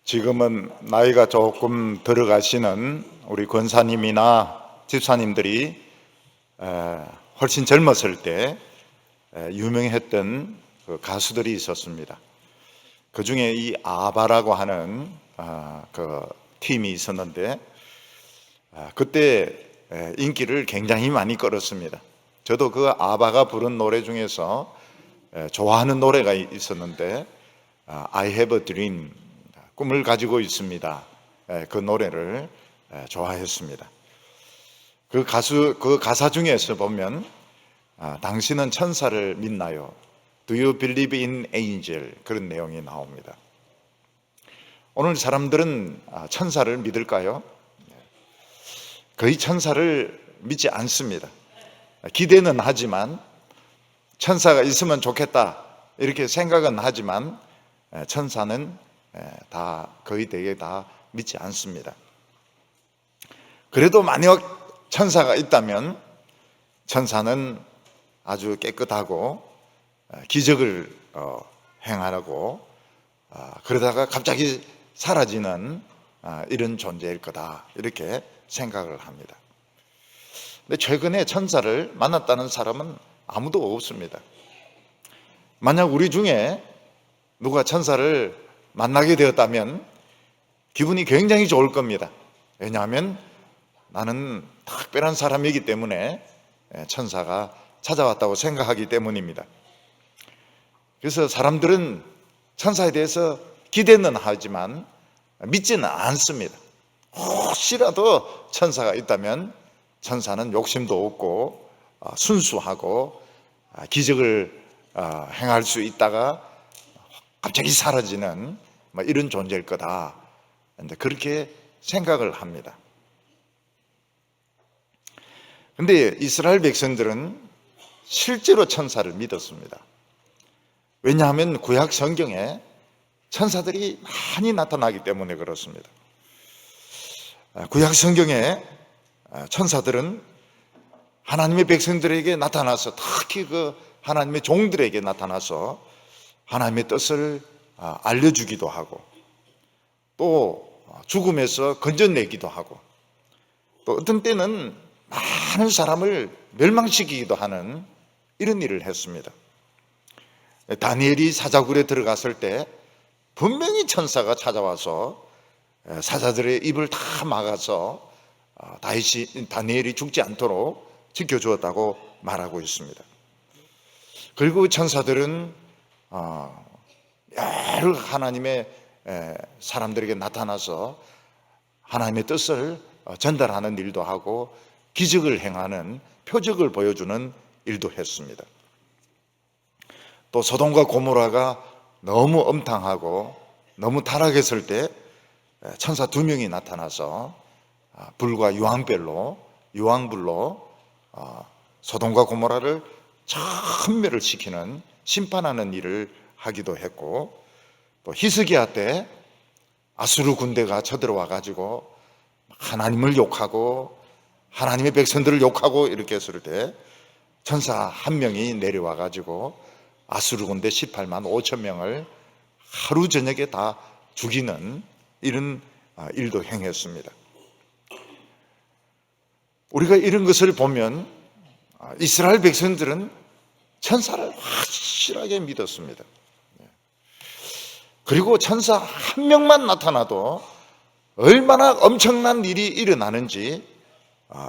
지금은 나이가 조금 들어가시는 우리 권사님이나 집사님들이 훨씬 젊었을 때 유명했던 그 가수들이 있었습니다. 그 중에 이 아바라고 하는 그 팀이 있었는데 그때 인기를 굉장히 많이 끌었습니다. 저도 그 아바가 부른 노래 중에서 좋아하는 노래가 있었는데 I have a dream, 꿈을 가지고 있습니다. 그 노래를 좋아했습니다. 그 가사 중에서 보면 당신은 천사를 믿나요? Do you believe in angel? 그런 내용이 나옵니다. 오늘 사람들은 천사를 믿을까요? 거의 천사를 믿지 않습니다. 기대는 하지만 천사가 있으면 좋겠다 이렇게 생각은 하지만 천사는 거의 대개 다 믿지 않습니다. 그래도 만약 천사가 있다면 천사는 아주 깨끗하고 기적을 행하라고 그러다가 갑자기 사라지는 이런 존재일 거다 이렇게 생각을 합니다. 근데 최근에 천사를 만났다는 사람은 아무도 없습니다. 만약 우리 중에 누가 천사를 만나게 되었다면 기분이 굉장히 좋을 겁니다. 왜냐하면 나는 특별한 사람이기 때문에 천사가 찾아왔다고 생각하기 때문입니다. 그래서 사람들은 천사에 대해서 기대는 하지만 믿지는 않습니다. 혹시라도 천사가 있다면 천사는 욕심도 없고 순수하고 기적을 행할 수 있다가 갑자기 사라지는 이런 존재일 거다. 그렇게 생각을 합니다. 그런데 이스라엘 백성들은 실제로 천사를 믿었습니다. 왜냐하면 구약 성경에 천사들이 많이 나타나기 때문에 그렇습니다. 구약 성경에 천사들은 하나님의 백성들에게 나타나서 특히 그 하나님의 종들에게 나타나서 하나님의 뜻을 알려주기도 하고 또 죽음에서 건져내기도 하고 또 어떤 때는 많은 사람을 멸망시키기도 하는 이런 일을 했습니다. 다니엘이 사자굴에 들어갔을 때 분명히 천사가 찾아와서 사자들의 입을 다 막아서 다니엘이 죽지 않도록 지켜주었다고 말하고 있습니다. 그리고 천사들은 여러 하나님의 사람들에게 나타나서 하나님의 뜻을 전달하는 일도 하고 기적을 행하는 표적을 보여주는 일도 했습니다. 또 소돔과 고모라가 너무 엄탕하고 너무 타락했을 때 천사 2명이 나타나서 불과 유황불로 소돔과 고모라를 천멸을 시키는 심판하는 일을 하기도 했고 또 히스기야 때 아수르 군대가 쳐들어와 가지고 하나님을 욕하고 하나님의 백성들을 욕하고 이렇게 했을 때 천사 1명이 내려와 가지고 아수르 군대 18만 5천 명을 하루 저녁에 다 죽이는 이런 일도 행했습니다. 우리가 이런 것을 보면 이스라엘 백성들은 천사를 확실하게 믿었습니다. 그리고 천사 1명만 나타나도 얼마나 엄청난 일이 일어나는지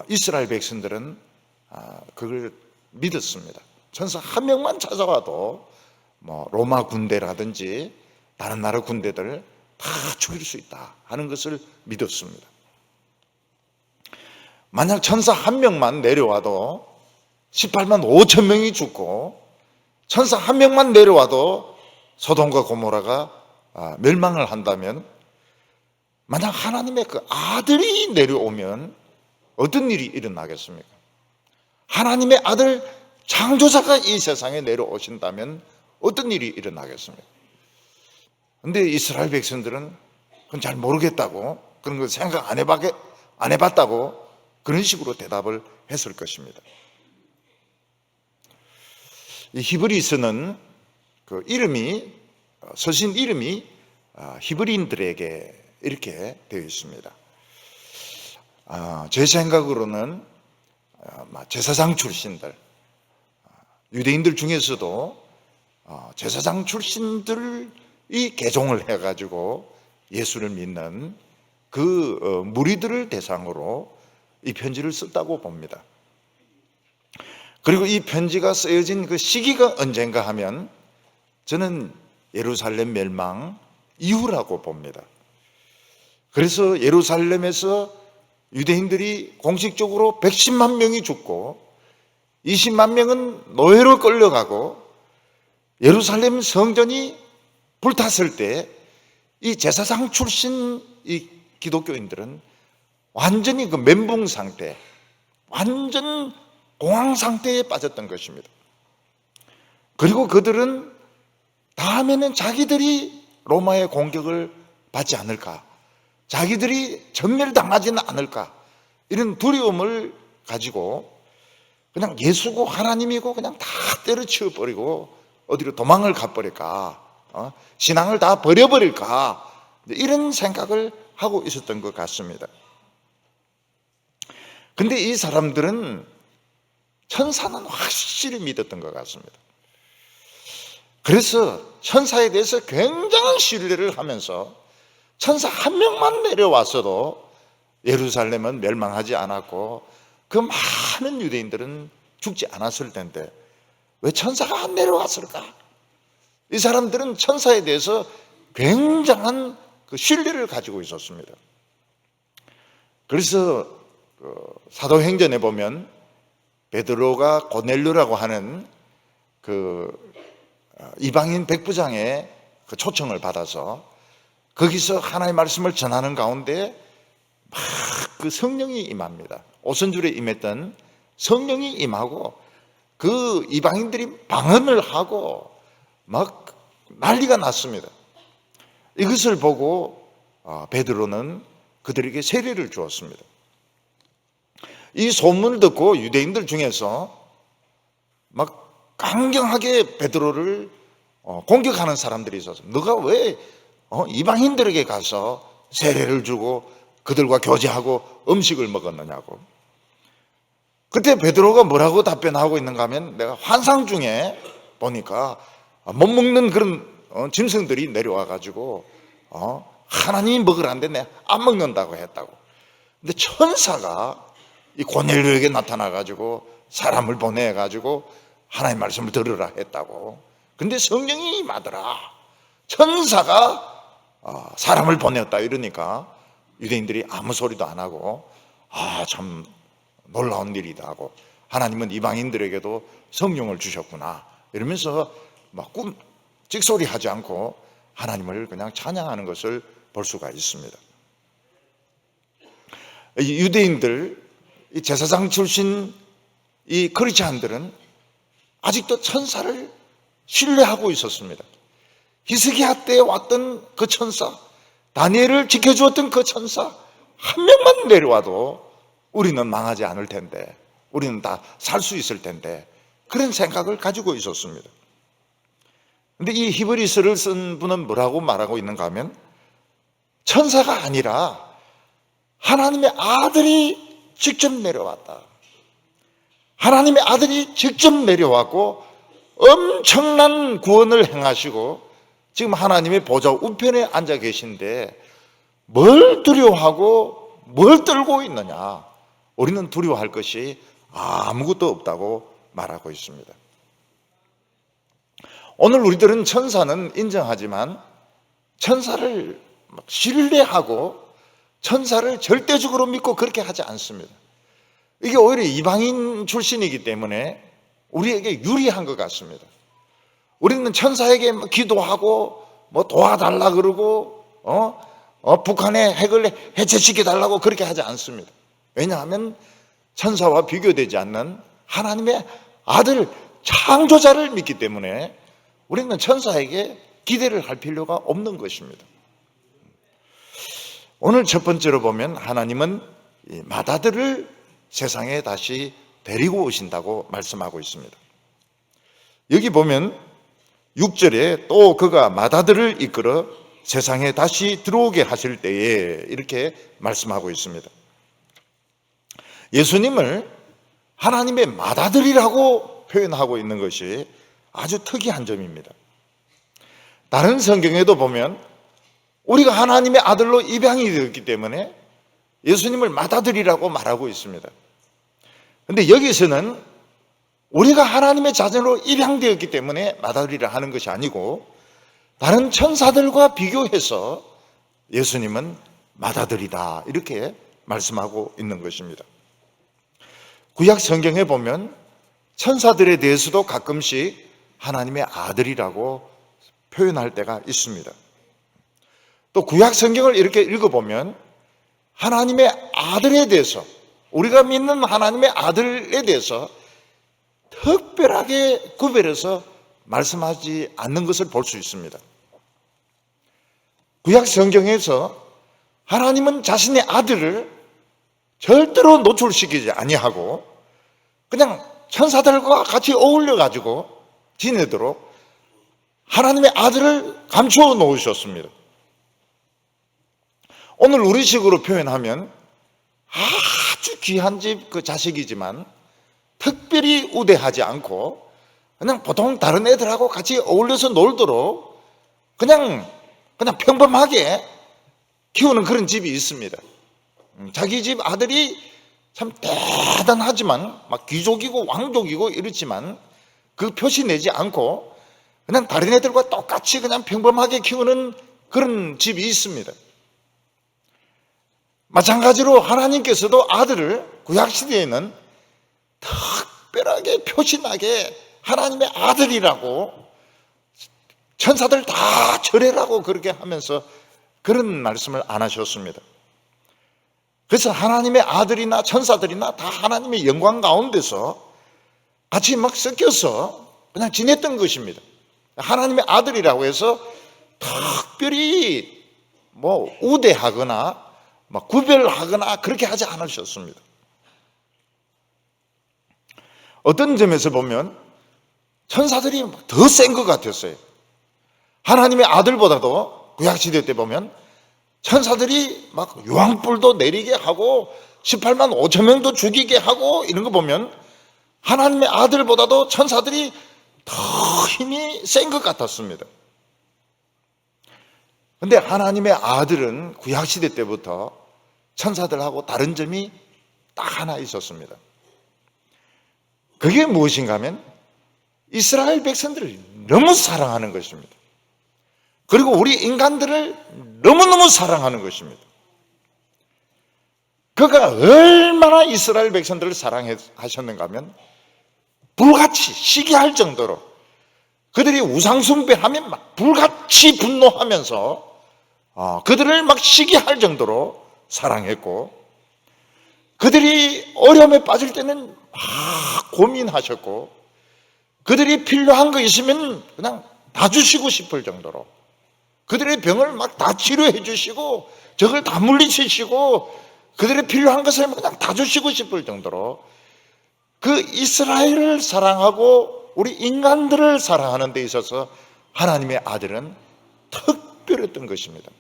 이스라엘 백성들은 그걸 믿었습니다. 천사 1명만 찾아와도 로마 군대라든지 다른 나라 군대들 다 죽일 수 있다 하는 것을 믿었습니다. 만약 천사 1명만 내려와도 18만 5천 명이 죽고 천사 1명만 내려와도 소돔과 고모라가 멸망을 한다면 만약 하나님의 그 아들이 내려오면 어떤 일이 일어나겠습니까? 하나님의 아들 창조자가 이 세상에 내려오신다면 어떤 일이 일어나겠습니까? 그런데 이스라엘 백성들은 그건 잘 모르겠다고 그런 거 생각 안 해봤다고 그런 식으로 대답을 했을 것입니다. 이 히브리서는 그 이름이 서신 이름이 히브리인들에게 이렇게 되어 있습니다. 제 생각으로는 제사장 출신들, 유대인들 중에서도 제사장 출신들이 개종을 해가지고 예수를 믿는 그 무리들을 대상으로 이 편지를 썼다고 봅니다. 그리고 이 편지가 쓰여진 그 시기가 언젠가 하면 저는 예루살렘 멸망 이후라고 봅니다. 그래서 예루살렘에서 유대인들이 공식적으로 110만 명이 죽고 20만 명은 노예로 끌려가고 예루살렘 성전이 불탔을 때 이 제사장 출신 이 기독교인들은 완전히 그 멘붕 상태, 완전 공황 상태에 빠졌던 것입니다. 그리고 그들은 다음에는 자기들이 로마의 공격을 받지 않을까, 자기들이 전멸당하지는 않을까, 이런 두려움을 가지고 그냥 예수고 하나님이고 그냥 다 때려치워버리고 어디로 도망을 가버릴까, 신앙을 다 버려버릴까, 이런 생각을 하고 있었던 것 같습니다. 근데 이 사람들은 천사는 확실히 믿었던 것 같습니다. 그래서 천사에 대해서 굉장한 신뢰를 하면서 천사 한 명만 내려왔어도 예루살렘은 멸망하지 않았고 그 많은 유대인들은 죽지 않았을 텐데 왜 천사가 안 내려왔을까? 이 사람들은 천사에 대해서 굉장한 그 신뢰를 가지고 있었습니다. 그래서 사도행전에 보면 베드로가 고넬료라고 하는 그 이방인 백부장의 그 초청을 받아서 거기서 하나님의 말씀을 전하는 가운데 막 그 성령이 임합니다. 오순절에 임했던 성령이 임하고 그 이방인들이 방언을 하고 막 난리가 났습니다. 이것을 보고 베드로는 그들에게 세례를 주었습니다. 이 소문을 듣고 유대인들 중에서 막 강경하게 베드로를 공격하는 사람들이 있었어요. 너가 왜 이방인들에게 가서 세례를 주고 그들과 교제하고 음식을 먹었느냐고. 그때 베드로가 뭐라고 답변하고 있는가 하면 내가 환상 중에 보니까 못 먹는 그런 짐승들이 내려와 가지고 하나님이 먹으라는데 내가 안 먹는다고 했다고. 근데 천사가 이 고넬료에게 나타나 가지고 사람을 보내 가지고 하나님 말씀을 들으라 했다고. 근데 성령이 임하더라. 천사가 사람을 보냈다 이러니까 유대인들이 아무 소리도 안 하고 참 놀라운 일이다 하고 하나님은 이방인들에게도 성령을 주셨구나 이러면서 막 찍소리 하지 않고 하나님을 그냥 찬양하는 것을 볼 수가 있습니다. 이 유대인들, 이 제사장 출신 이 크리스찬들은 아직도 천사를 신뢰하고 있었습니다. 히스기야 때 왔던 그 천사, 다니엘을 지켜주었던 그 천사 한 명만 내려와도 우리는 망하지 않을 텐데, 우리는 다 살 수 있을 텐데, 그런 생각을 가지고 있었습니다. 근데 이 히브리서를 쓴 분은 뭐라고 말하고 있는가 하면 천사가 아니라 하나님의 아들이 직접 내려왔다. 하나님의 아들이 직접 내려왔고 엄청난 구원을 행하시고 지금 하나님의 보좌 우편에 앉아 계신데 뭘 두려워하고 뭘 떨고 있느냐? 우리는 두려워할 것이 아무것도 없다고 말하고 있습니다. 오늘 우리들은 천사는 인정하지만 천사를 신뢰하고 천사를 절대적으로 믿고 그렇게 하지 않습니다. 이게 오히려 이방인 출신이기 때문에 우리에게 유리한 것 같습니다. 우리는 천사에게 기도하고 도와달라 그러고 북한의 핵을 해체시켜 달라고 그렇게 하지 않습니다. 왜냐하면 천사와 비교되지 않는 하나님의 아들 창조자를 믿기 때문에 우리는 천사에게 기대를 할 필요가 없는 것입니다. 오늘 첫 번째로 보면 하나님은 맏아들을 세상에 다시 데리고 오신다고 말씀하고 있습니다. 여기 보면 6절에 또 그가 맏아들을 이끌어 세상에 다시 들어오게 하실 때에 이렇게 말씀하고 있습니다. 예수님을 하나님의 맏아들이라고 표현하고 있는 것이 아주 특이한 점입니다. 다른 성경에도 보면 우리가 하나님의 아들로 입양이 되었기 때문에 예수님을 맏아들이라고 말하고 있습니다. 그런데 여기서는 우리가 하나님의 자녀로 입양되었기 때문에 맏아들이라 하는 것이 아니고 다른 천사들과 비교해서 예수님은 맏아들이다 이렇게 말씀하고 있는 것입니다. 구약 성경에 보면 천사들에 대해서도 가끔씩 하나님의 아들이라고 표현할 때가 있습니다. 또 구약 성경을 이렇게 읽어보면 하나님의 아들에 대해서, 우리가 믿는 하나님의 아들에 대해서 특별하게 구별해서 말씀하지 않는 것을 볼 수 있습니다. 구약 성경에서 하나님은 자신의 아들을 절대로 노출시키지 아니하고 그냥 천사들과 같이 어울려 가지고 지내도록 하나님의 아들을 감추어 놓으셨습니다. 오늘 우리식으로 표현하면 아주 귀한 집 그 자식이지만 특별히 우대하지 않고 그냥 보통 다른 애들하고 같이 어울려서 놀도록 그냥 평범하게 키우는 그런 집이 있습니다. 자기 집 아들이 참 대단하지만 막 귀족이고 왕족이고 이렇지만 그 표시 내지 않고 그냥 다른 애들과 똑같이 그냥 평범하게 키우는 그런 집이 있습니다. 마찬가지로 하나님께서도 아들을 구약시대에는 특별하게 표시나게 하나님의 아들이라고 천사들 다 절해라고 그렇게 하면서 그런 말씀을 안 하셨습니다. 그래서 하나님의 아들이나 천사들이나 다 하나님의 영광 가운데서 같이 막 섞여서 그냥 지냈던 것입니다. 하나님의 아들이라고 해서 특별히 우대하거나 구별하거나 그렇게 하지 않으셨습니다. 어떤 점에서 보면 천사들이 더 센 것 같았어요. 하나님의 아들보다도 구약시대 때 보면 천사들이 막 유황불도 내리게 하고 18만 5천 명도 죽이게 하고 이런 거 보면 하나님의 아들보다도 천사들이 더 힘이 센 것 같았습니다. 그런데 하나님의 아들은 구약시대 때부터 천사들하고 다른 점이 딱 하나 있었습니다. 그게 무엇인가 하면 이스라엘 백성들을 너무 사랑하는 것입니다. 그리고 우리 인간들을 너무너무 사랑하는 것입니다. 그가 얼마나 이스라엘 백성들을 사랑하셨는가 하면 불같이 시기할 정도로 그들이 우상숭배하면 막 불같이 분노하면서 그들을 막 시기할 정도로 사랑했고 그들이 어려움에 빠질 때는 막 고민하셨고 그들이 필요한 거 있으면 그냥 다 주시고 싶을 정도로 그들의 병을 막 다 치료해 주시고 적을 다 물리치시고 그들의 필요한 것을 그냥 다 주시고 싶을 정도로 그 이스라엘을 사랑하고 우리 인간들을 사랑하는 데 있어서 하나님의 아들은 특별했던 것입니다.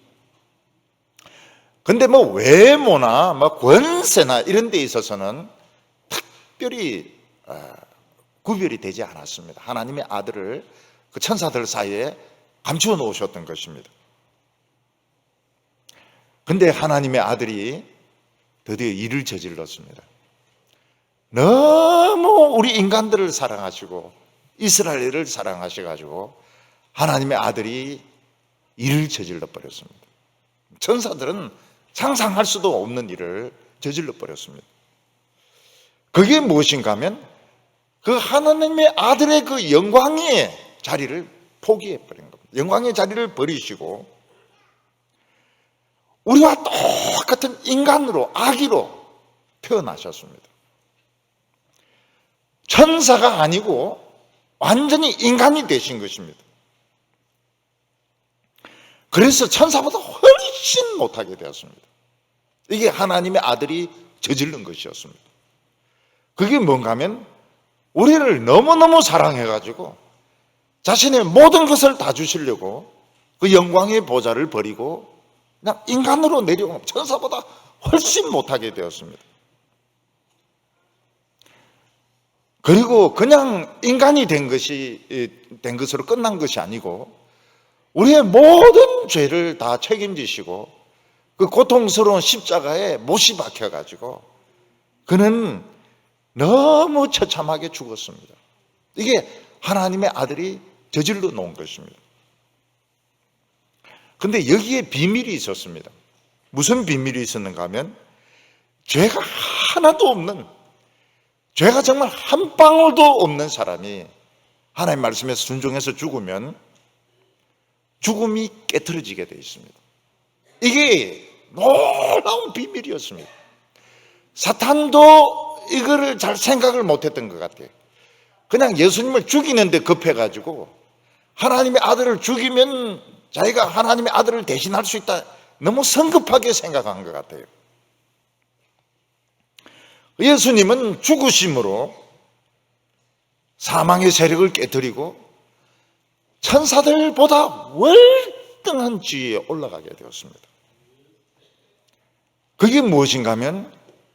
근데 외모나 권세나 이런 데 있어서는 특별히 구별이 되지 않았습니다. 하나님의 아들을 그 천사들 사이에 감추어 놓으셨던 것입니다. 근데 하나님의 아들이 드디어 일을 저질렀습니다. 너무 우리 인간들을 사랑하시고 이스라엘을 사랑하셔가지고 하나님의 아들이 일을 저질러 버렸습니다. 천사들은 상상할 수도 없는 일을 저질러 버렸습니다. 그게 무엇인가 하면 그 하나님의 아들의 그 영광의 자리를 포기해 버린 겁니다. 영광의 자리를 버리시고 우리와 똑같은 인간으로 아기로 태어나셨습니다. 천사가 아니고 완전히 인간이 되신 것입니다. 그래서 천사보다 훨씬 못하게 되었습니다. 이게 하나님의 아들이 저지른 것이었습니다. 그게 뭔가 하면 우리를 너무너무 사랑해가지고 자신의 모든 것을 다 주시려고 그 영광의 보좌를 버리고 그냥 인간으로 내려오는, 천사보다 훨씬 못하게 되었습니다. 그리고 그냥 인간이 된 것으로 끝난 것이 아니고 우리의 모든 죄를 다 책임지시고 그 고통스러운 십자가에 못이 박혀가지고 그는 너무 처참하게 죽었습니다. 이게 하나님의 아들이 저질러 놓은 것입니다. 근데 여기에 비밀이 있었습니다. 무슨 비밀이 있었는가 하면 죄가 하나도 없는, 죄가 정말 한 방울도 없는 사람이 하나님 말씀에 순종해서 죽으면 죽음이 깨트려지게 되어 있습니다. 이게 놀라운 비밀이었습니다. 사탄도 이거를 잘 생각을 못했던 것 같아요. 그냥 예수님을 죽이는데 급해가지고 하나님의 아들을 죽이면 자기가 하나님의 아들을 대신할 수 있다, 너무 성급하게 생각한 것 같아요. 예수님은 죽으심으로 사망의 세력을 깨뜨리고 천사들보다 월등한 지위에 올라가게 되었습니다. 그게 무엇인가 하면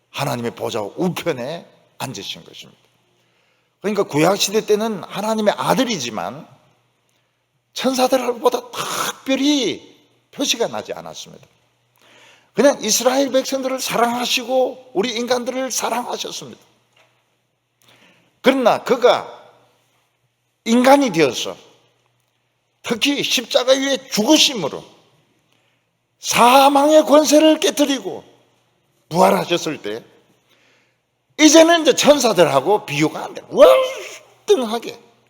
하나님의 보좌 우편에 앉으신 것입니다. 그러니까 구약시대 때는 하나님의 아들이지만 천사들보다 특별히 표시가 나지 않았습니다. 그냥 이스라엘 백성들을 사랑하시고 우리 인간들을 사랑하셨습니다. 그러나 그가 인간이 되어서 특히 십자가 위에 죽으심으로 사망의 권세를 깨뜨리고 부활하셨을 때 이제는 이제 천사들하고 비교가 안 돼요.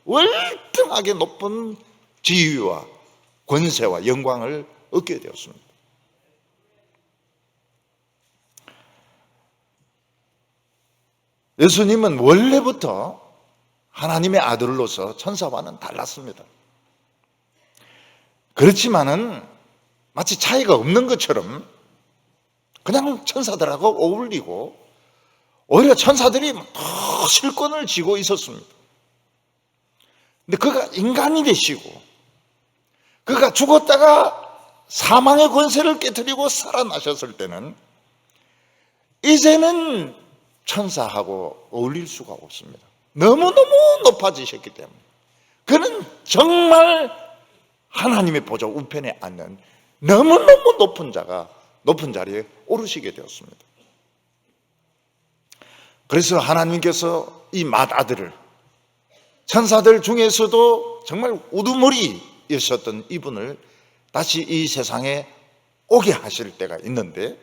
월등하게 높은 지위와 권세와 영광을 얻게 되었습니다. 예수님은 원래부터 하나님의 아들로서 천사와는 달랐습니다. 그렇지만은 마치 차이가 없는 것처럼 그냥 천사들하고 어울리고 오히려 천사들이 더 실권을 쥐고 있었습니다. 근데 그가 인간이 되시고 그가 죽었다가 사망의 권세를 깨뜨리고 살아나셨을 때는 이제는 천사하고 어울릴 수가 없습니다. 너무너무 높아지셨기 때문에 그는 정말 하나님의 보좌 우편에 앉는 너무너무 높은 자리에 오르시게 되었습니다. 그래서 하나님께서 이 맏아들을 천사들 중에서도 정말 우두머리였었던 이분을 다시 이 세상에 오게 하실 때가 있는데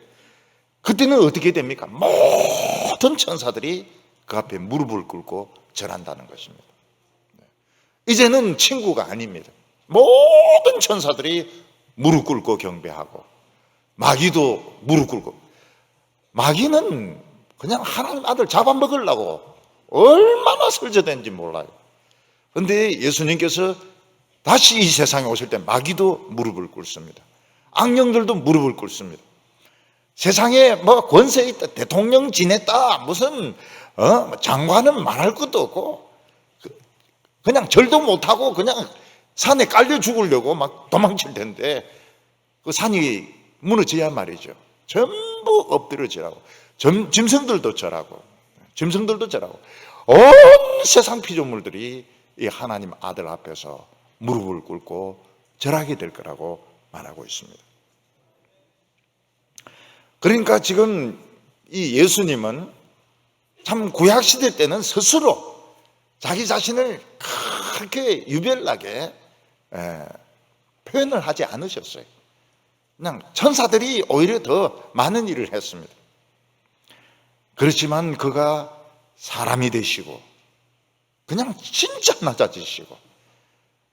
그때는 어떻게 됩니까? 모든 천사들이 그 앞에 무릎을 꿇고 절한다는 것입니다. 이제는 친구가 아닙니다. 모든 천사들이 무릎 꿇고 경배하고 마귀도 무릎 꿇고, 마귀는 그냥 하나님 아들 잡아먹으려고 얼마나 설계된지 몰라요. 그런데 예수님께서 다시 이 세상에 오실 때 마귀도 무릎을 꿇습니다. 악령들도 무릎을 꿇습니다. 세상에 뭐 권세 있다, 대통령 지냈다, 무슨 장관은 말할 것도 없고 그냥 절도 못하고 그냥 산에 깔려 죽으려고 막 도망칠 텐데 그 산이 무너져야 말이죠. 전부 엎드려지라고, 짐승들도 절하고 온 세상 피조물들이 이 하나님 아들 앞에서 무릎을 꿇고 절하게 될 거라고 말하고 있습니다. 그러니까 지금 이 예수님은 참 구약시대 때는 스스로 자기 자신을 그렇게 유별나게 표현을 하지 않으셨어요. 그냥 천사들이 오히려 더 많은 일을 했습니다. 그렇지만 그가 사람이 되시고 그냥 진짜 낮아지시고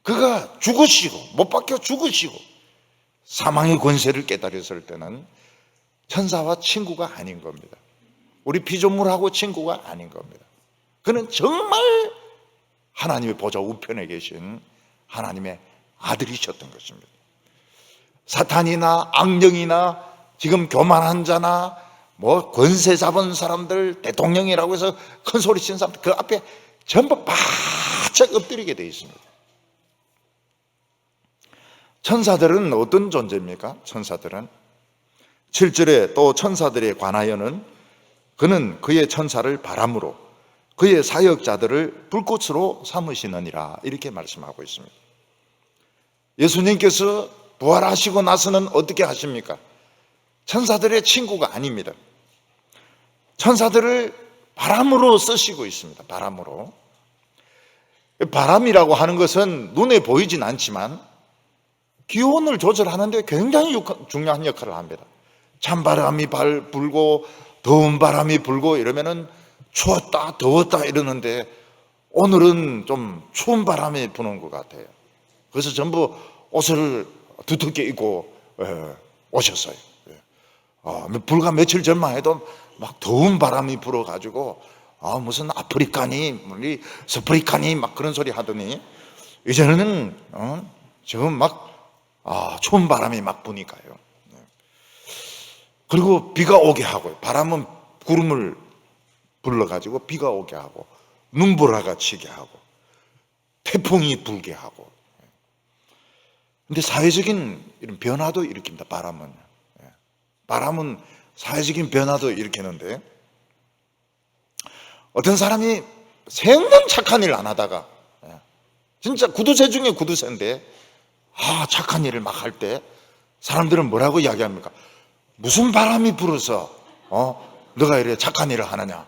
그가 죽으시고 못 박혀 죽으시고 사망의 권세를 깨달았을 때는 천사와 친구가 아닌 겁니다. 우리 피조물하고 친구가 아닌 겁니다. 그는 정말 하나님의 보좌 우편에 계신 하나님의 아들이셨던 것입니다. 사탄이나 악령이나 지금 교만한 자나 뭐 권세 잡은 사람들, 대통령이라고 해서 큰 소리 치는 사람들 그 앞에 전부 바짝 엎드리게 되어 있습니다. 천사들은 어떤 존재입니까? 천사들은 7절에 또 천사들에 관하여는 그는 그의 천사를 바람으로 그의 사역자들을 불꽃으로 삼으시느니라, 이렇게 말씀하고 있습니다. 예수님께서 부활하시고 나서는 어떻게 하십니까? 천사들의 친구가 아닙니다. 천사들을 바람으로 쓰시고 있습니다. 바람으로. 바람이라고 하는 것은 눈에 보이진 않지만 기온을 조절하는데 굉장히 중요한 역할을 합니다. 찬바람이 불고 더운 바람이 불고 이러면은 추웠다 더웠다 이러는데 오늘은 좀 추운 바람이 부는 것 같아요. 그래서 전부 옷을 두텁게 입고 오셨어요. 불과 며칠 전만 해도 막 더운 바람이 불어가지고 무슨 아프리카니 스프리카니 막 그런 소리 하더니 이제는 지금 막 추운 바람이 막 부니까요. 그리고 비가 오게 하고요. 바람은 구름을 불러가지고 비가 오게 하고 눈보라가 치게 하고 태풍이 불게 하고. 근데 사회적인 이런 변화도 일으킵니다. 바람은 사회적인 변화도 일으키는데, 어떤 사람이 생전 착한 일 안 하다가 진짜 구두쇠 중에 구두쇠인데 착한 일을 막 할 때 사람들은 뭐라고 이야기합니까? 무슨 바람이 불어서 너가 이렇게 착한 일을 하느냐?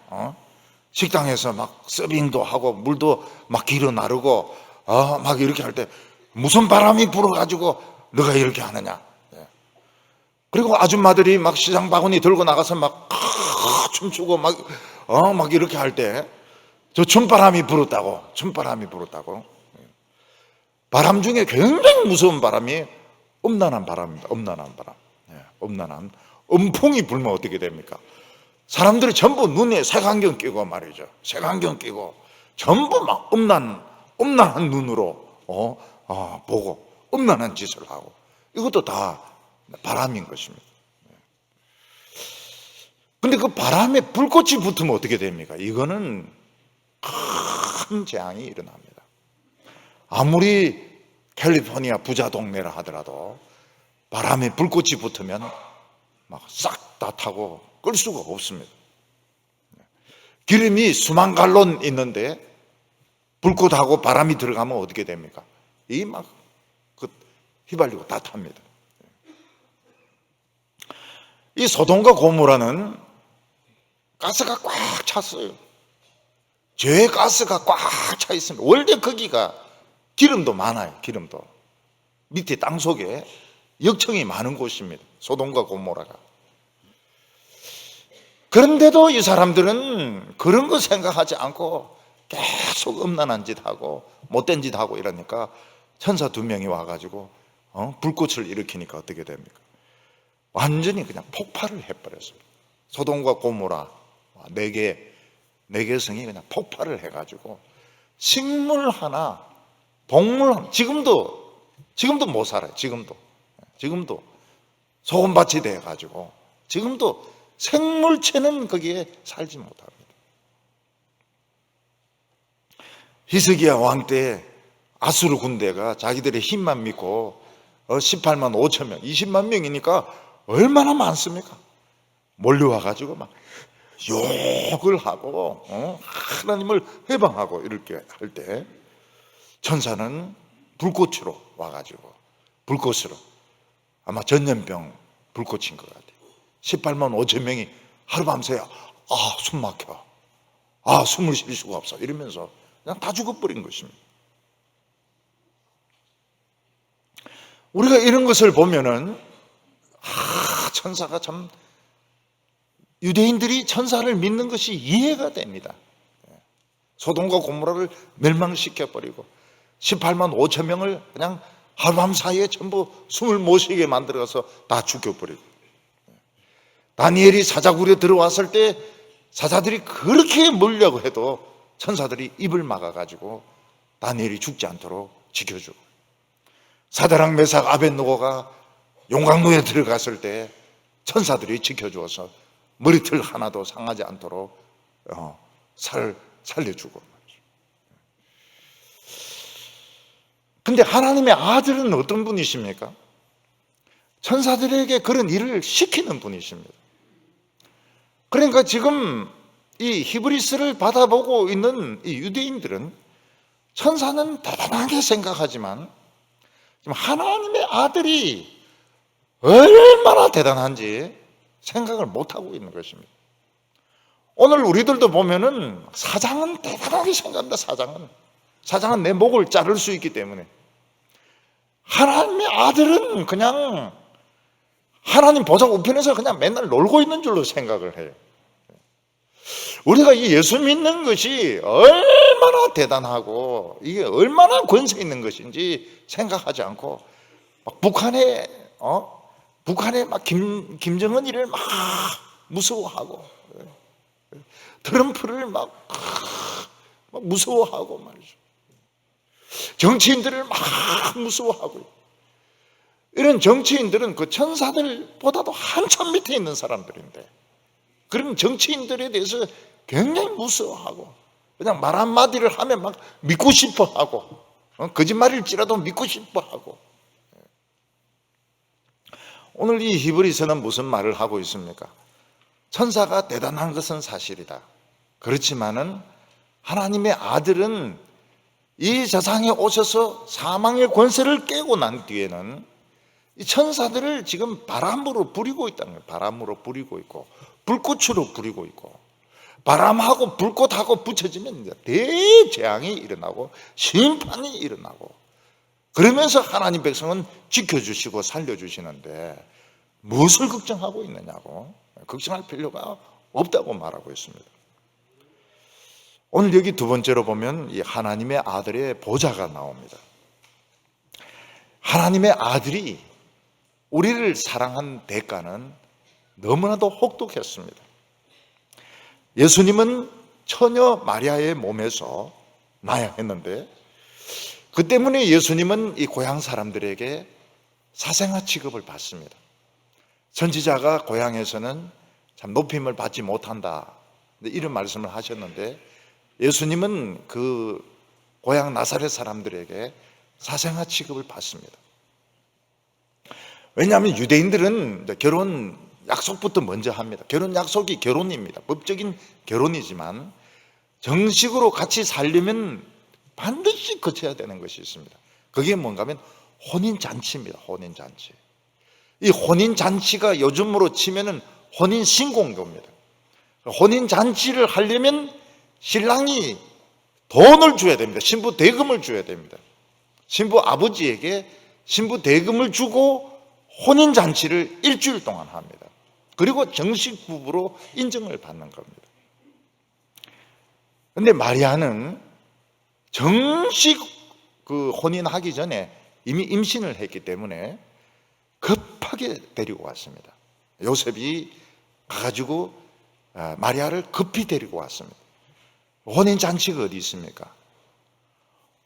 식당에서 막 서빙도 하고 물도 막 길어 나르고 막 이렇게 할 때 무슨 바람이 불어가지고 너가 이렇게 하느냐? 그리고 아줌마들이 막 시장 바구니 들고 나가서 막 춤추고 막 이렇게 할 때 저 춤바람이 불었다고. 바람 중에 굉장히 무서운 바람이 음란한 바람입니다. 음란한 음풍이 불면 어떻게 됩니까? 사람들이 전부 눈에 색안경 끼고 말이죠. 색안경 끼고 전부 막 음란한 눈으로 보고 음란한 짓을 하고, 이것도 다 바람인 것입니다. 근데 그 바람에 불꽃이 붙으면 어떻게 됩니까? 이거는 큰 재앙이 일어납니다. 아무리 캘리포니아 부자 동네라 하더라도 바람에 불꽃이 붙으면 막 싹 다 타고 끌 수가 없습니다. 기름이 수만 갈론 있는데 불꽃하고 바람이 들어가면 어떻게 됩니까? 이 막 휘발리고 다 탑니다. 이 소돔과 고모라는 가스가 꽉 찼어요. 죄의 가스가 꽉 차 있습니다. 원래 거기가 기름도 많아요. 기름도 밑에 땅 속에 역청이 많은 곳입니다. 소돔과 고모라가. 그런데도 이 사람들은 그런 거 생각하지 않고 계속 음란한 짓 하고 못된 짓 하고 이러니까 천사 2명이 와가지고 불꽃을 일으키니까 어떻게 됩니까? 완전히 그냥 폭발을 해버렸습니다. 소돔과 고모라 4개 성이 그냥 폭발을 해가지고 식물 하나, 동물 하나, 지금도 못 살아요. 지금도 소금밭이 돼가지고 지금도 생물체는 거기에 살지 못합니다. 히스기야 왕 때 아수르 군대가 자기들의 힘만 믿고 18만 5천 명, 20만 명이니까 얼마나 많습니까? 몰려와가지고 막 욕을 하고 하나님을 회방하고 이렇게 할 때 천사는 불꽃으로 와가지고, 불꽃으로 아마 전염병 불꽃인 것 같아요. 18만 5천 명이 하루밤새 숨 막혀, 숨을 쉴 수가 없어 이러면서 그냥 다 죽어버린 것입니다. 우리가 이런 것을 보면은 천사가 참, 유대인들이 천사를 믿는 것이 이해가 됩니다. 소돔과 고모라를 멸망시켜버리고 18만 5천 명을 그냥 하룻밤 사이에 전부 숨을 못 쉬게 만들어서 다 죽여버리고, 다니엘이 사자굴에 들어왔을 때 사자들이 그렇게 몰려고 해도 천사들이 입을 막아가지고 다니엘이 죽지 않도록 지켜주고, 사드락 메삭 아벳느고가 용광로에 들어갔을 때 천사들이 지켜주어서 머리털 하나도 상하지 않도록 살려주고. 근데 하나님의 아들은 어떤 분이십니까? 천사들에게 그런 일을 시키는 분이십니다. 그러니까 지금 이 히브리스를 받아보고 있는 이 유대인들은 천사는 대단하게 생각하지만 지금 하나님의 아들이 얼마나 대단한지 생각을 못하고 있는 것입니다. 오늘 우리들도 보면은 사장은 대단하게 생각합니다. 사장은 내 목을 자를 수 있기 때문에. 하나님의 아들은 그냥 하나님 보좌 우편에서 그냥 맨날 놀고 있는 줄로 생각을 해요. 우리가 이 예수 믿는 것이 얼마나 대단하고 이게 얼마나 권세 있는 것인지 생각하지 않고 막 북한에 막 김정은이를 막 무서워하고 트럼프를 막 무서워하고 말이죠. 정치인들을 막 무서워하고, 이런 정치인들은 그 천사들보다도 한참 밑에 있는 사람들인데 그런 정치인들에 대해서 굉장히 무서워하고 그냥 말 한마디를 하면 막 믿고 싶어 하고 거짓말일지라도 믿고 싶어 하고. 오늘 이 히브리서는 무슨 말을 하고 있습니까? 천사가 대단한 것은 사실이다. 그렇지만은 하나님의 아들은 이 세상에 오셔서 사망의 권세를 깨고 난 뒤에는 이 천사들을 지금 바람으로 부리고 있다는 거예요. 바람으로 부리고 있고 불꽃으로 부리고 있고, 바람하고 불꽃하고 붙여지면 이제 대재앙이 일어나고 심판이 일어나고, 그러면서 하나님 백성은 지켜주시고 살려주시는데 무엇을 걱정하고 있느냐고. 걱정할 필요가 없다고 말하고 있습니다. 오늘 여기 두 번째로 보면 이 하나님의 아들의 보좌가 나옵니다. 하나님의 아들이 우리를 사랑한 대가는 너무나도 혹독했습니다. 예수님은 처녀 마리아의 몸에서 나야 했는데 그 때문에 예수님은 이 고향 사람들에게 사생아 취급을 받습니다. 선지자가 고향에서는 참 높임을 받지 못한다, 이런 말씀을 하셨는데 예수님은 그 고향 나사렛 사람들에게 사생아 취급을 받습니다. 왜냐하면 유대인들은 결혼 약속부터 먼저 합니다. 결혼 약속이 결혼입니다. 법적인 결혼이지만 정식으로 같이 살려면 반드시 거쳐야 되는 것이 있습니다. 그게 뭔가 하면 혼인잔치입니다. 혼인잔치. 이 혼인잔치가 요즘으로 치면은 혼인신고입니다. 혼인잔치를 하려면 신랑이 돈을 줘야 됩니다. 신부 대금을 줘야 됩니다. 신부 아버지에게 신부 대금을 주고 혼인잔치를 일주일 동안 합니다. 그리고 정식 부부로 인정을 받는 겁니다. 그런데 마리아는 정식 그 혼인하기 전에 이미 임신을 했기 때문에 급하게 데리고 왔습니다. 요셉이 가가지고 마리아를 급히 데리고 왔습니다. 혼인잔치가 어디 있습니까?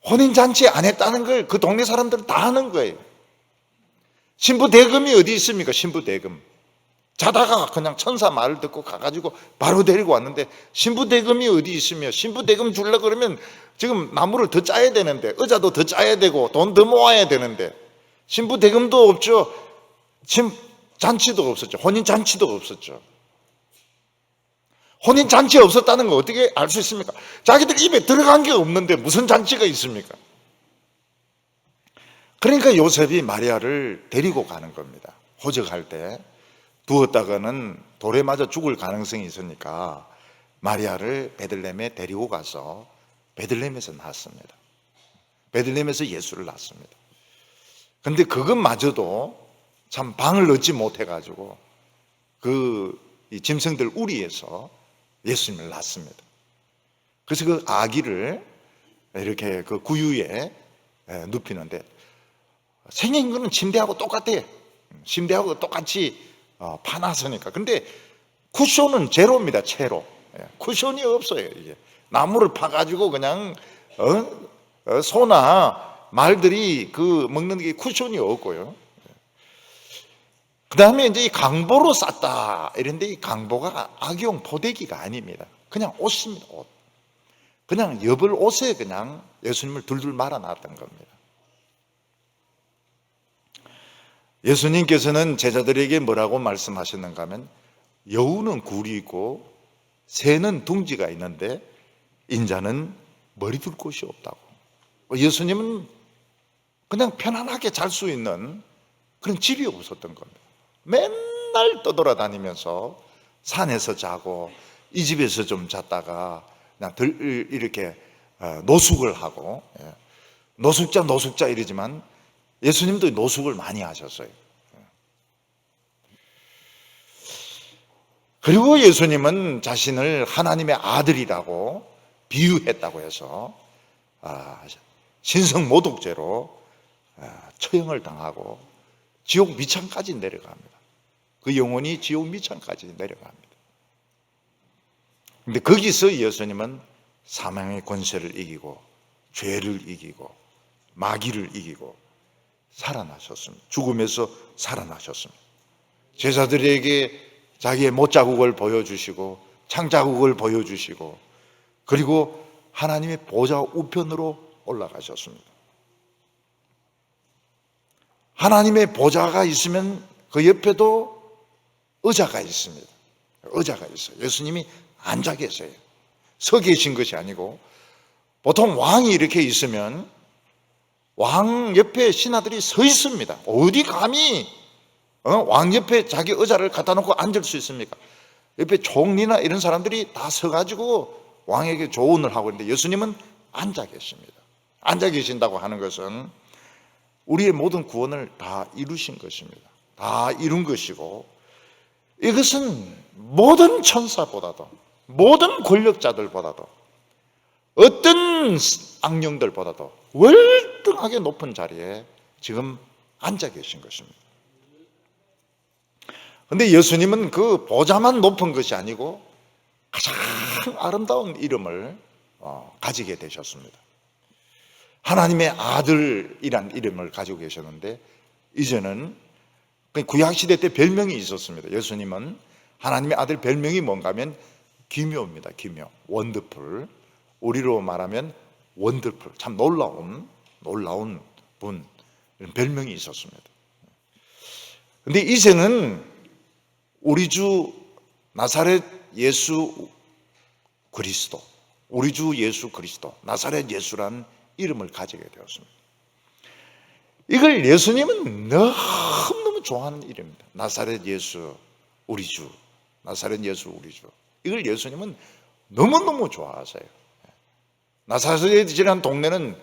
혼인잔치 안 했다는 걸 그 동네 사람들은 다 아는 거예요. 신부 대금이 어디 있습니까? 신부 대금. 자다가 그냥 천사 말을 듣고 가가지고 바로 데리고 왔는데 신부 대금이 어디 있으며, 신부 대금 주려고 그러면 지금 나무를 더 짜야 되는데, 의자도 더 짜야 되고 돈 더 모아야 되는데 신부 대금도 없죠. 잔치도 없었죠. 혼인잔치도 없었죠. 혼인잔치 없었다는 거 어떻게 알 수 있습니까? 자기들 입에 들어간 게 없는데 무슨 잔치가 있습니까? 그러니까 요셉이 마리아를 데리고 가는 겁니다. 호적할 때 두었다가는 돌에 맞아 죽을 가능성이 있으니까 마리아를 베들레헴에 데리고 가서 베들레헴에서 낳았습니다. 베들레헴에서 예수를 낳았습니다. 그런데 그것마저도 참 방을 얻지 못해가지고 이 짐승들 우리에서 예수님을 낳습니다. 그래서 그 아기를 이렇게 그 구유에 눕히는데 생긴 거는 침대하고 똑같아요. 침대하고 똑같이 파놨으니까. 근데 쿠션은 제로입니다. 제로. 쿠션이 없어요. 이게 나무를 파가지고 그냥 소나 말들이 그 먹는 게 쿠션이 없고요. 그 다음에 이제 이 강보로 쌌다 이런데, 이 강보가 아기용 포대기가 아닙니다. 그냥 옷입니다. 옷. 그냥 여벌 옷에 그냥 예수님을 둘둘 말아 놨던 겁니다. 예수님께서는 제자들에게 뭐라고 말씀하셨는가 하면 여우는 굴이 있고 새는 둥지가 있는데 인자는 머리 둘 곳이 없다고. 예수님은 그냥 편안하게 잘 수 있는 그런 집이 없었던 겁니다. 맨날 떠돌아다니면서 산에서 자고 이 집에서 좀 잤다가 그냥 이렇게 노숙을 하고, 노숙자 이러지만 예수님도 노숙을 많이 하셨어요. 그리고 예수님은 자신을 하나님의 아들이라고 비유했다고 해서 신성모독죄로 처형을 당하고 지옥 미창까지 내려갑니다. 그 영혼이 지옥 미창까지 내려갑니다. 근데 거기서 예수님은 사망의 권세를 이기고 죄를 이기고 마귀를 이기고 살아나셨습니다. 죽음에서 살아나셨습니다. 제자들에게 자기의 못자국을 보여주시고 창자국을 보여주시고 그리고 하나님의 보좌 우편으로 올라가셨습니다. 하나님의 보좌가 있으면 그 옆에도 의자가 있습니다. 의자가 있어요. 예수님이 앉아 계세요. 서 계신 것이 아니고, 보통 왕이 이렇게 있으면 왕 옆에 신하들이 서 있습니다. 어디 감히 왕 옆에 자기 의자를 갖다 놓고 앉을 수 있습니까? 옆에 총리나 이런 사람들이 다 서가지고 왕에게 조언을 하고 있는데 예수님은 앉아 계십니다. 앉아 계신다고 하는 것은 우리의 모든 구원을 다 이루신 것입니다. 다 이룬 것이고, 이것은 모든 천사보다도, 모든 권력자들보다도, 어떤 악령들보다도 월등하게 높은 자리에 지금 앉아 계신 것입니다. 그런데 예수님은 그 보좌만 높은 것이 아니고 가장 아름다운 이름을 가지게 되셨습니다. 하나님의 아들이란 이름을 가지고 계셨는데, 이제는 구약시대 때 별명이 있었습니다. 예수님은 하나님의 아들 별명이 뭔가 하면 기묘입니다. 기묘, 원더풀. 우리로 말하면 원더풀, 참 놀라운 분, 이런 별명이 있었습니다. 그런데 이제는 우리 주 나사렛 예수 그리스도, 우리 주 예수 그리스도, 나사렛 예수라는 이름을 가지게 되었습니다. 이걸 예수님은 너무너무 좋아하는 이름입니다. 나사렛 예수 우리 주, 나사렛 예수 우리 주. 이걸 예수님은 너무너무 좋아하세요. 나사렛이라는 동네는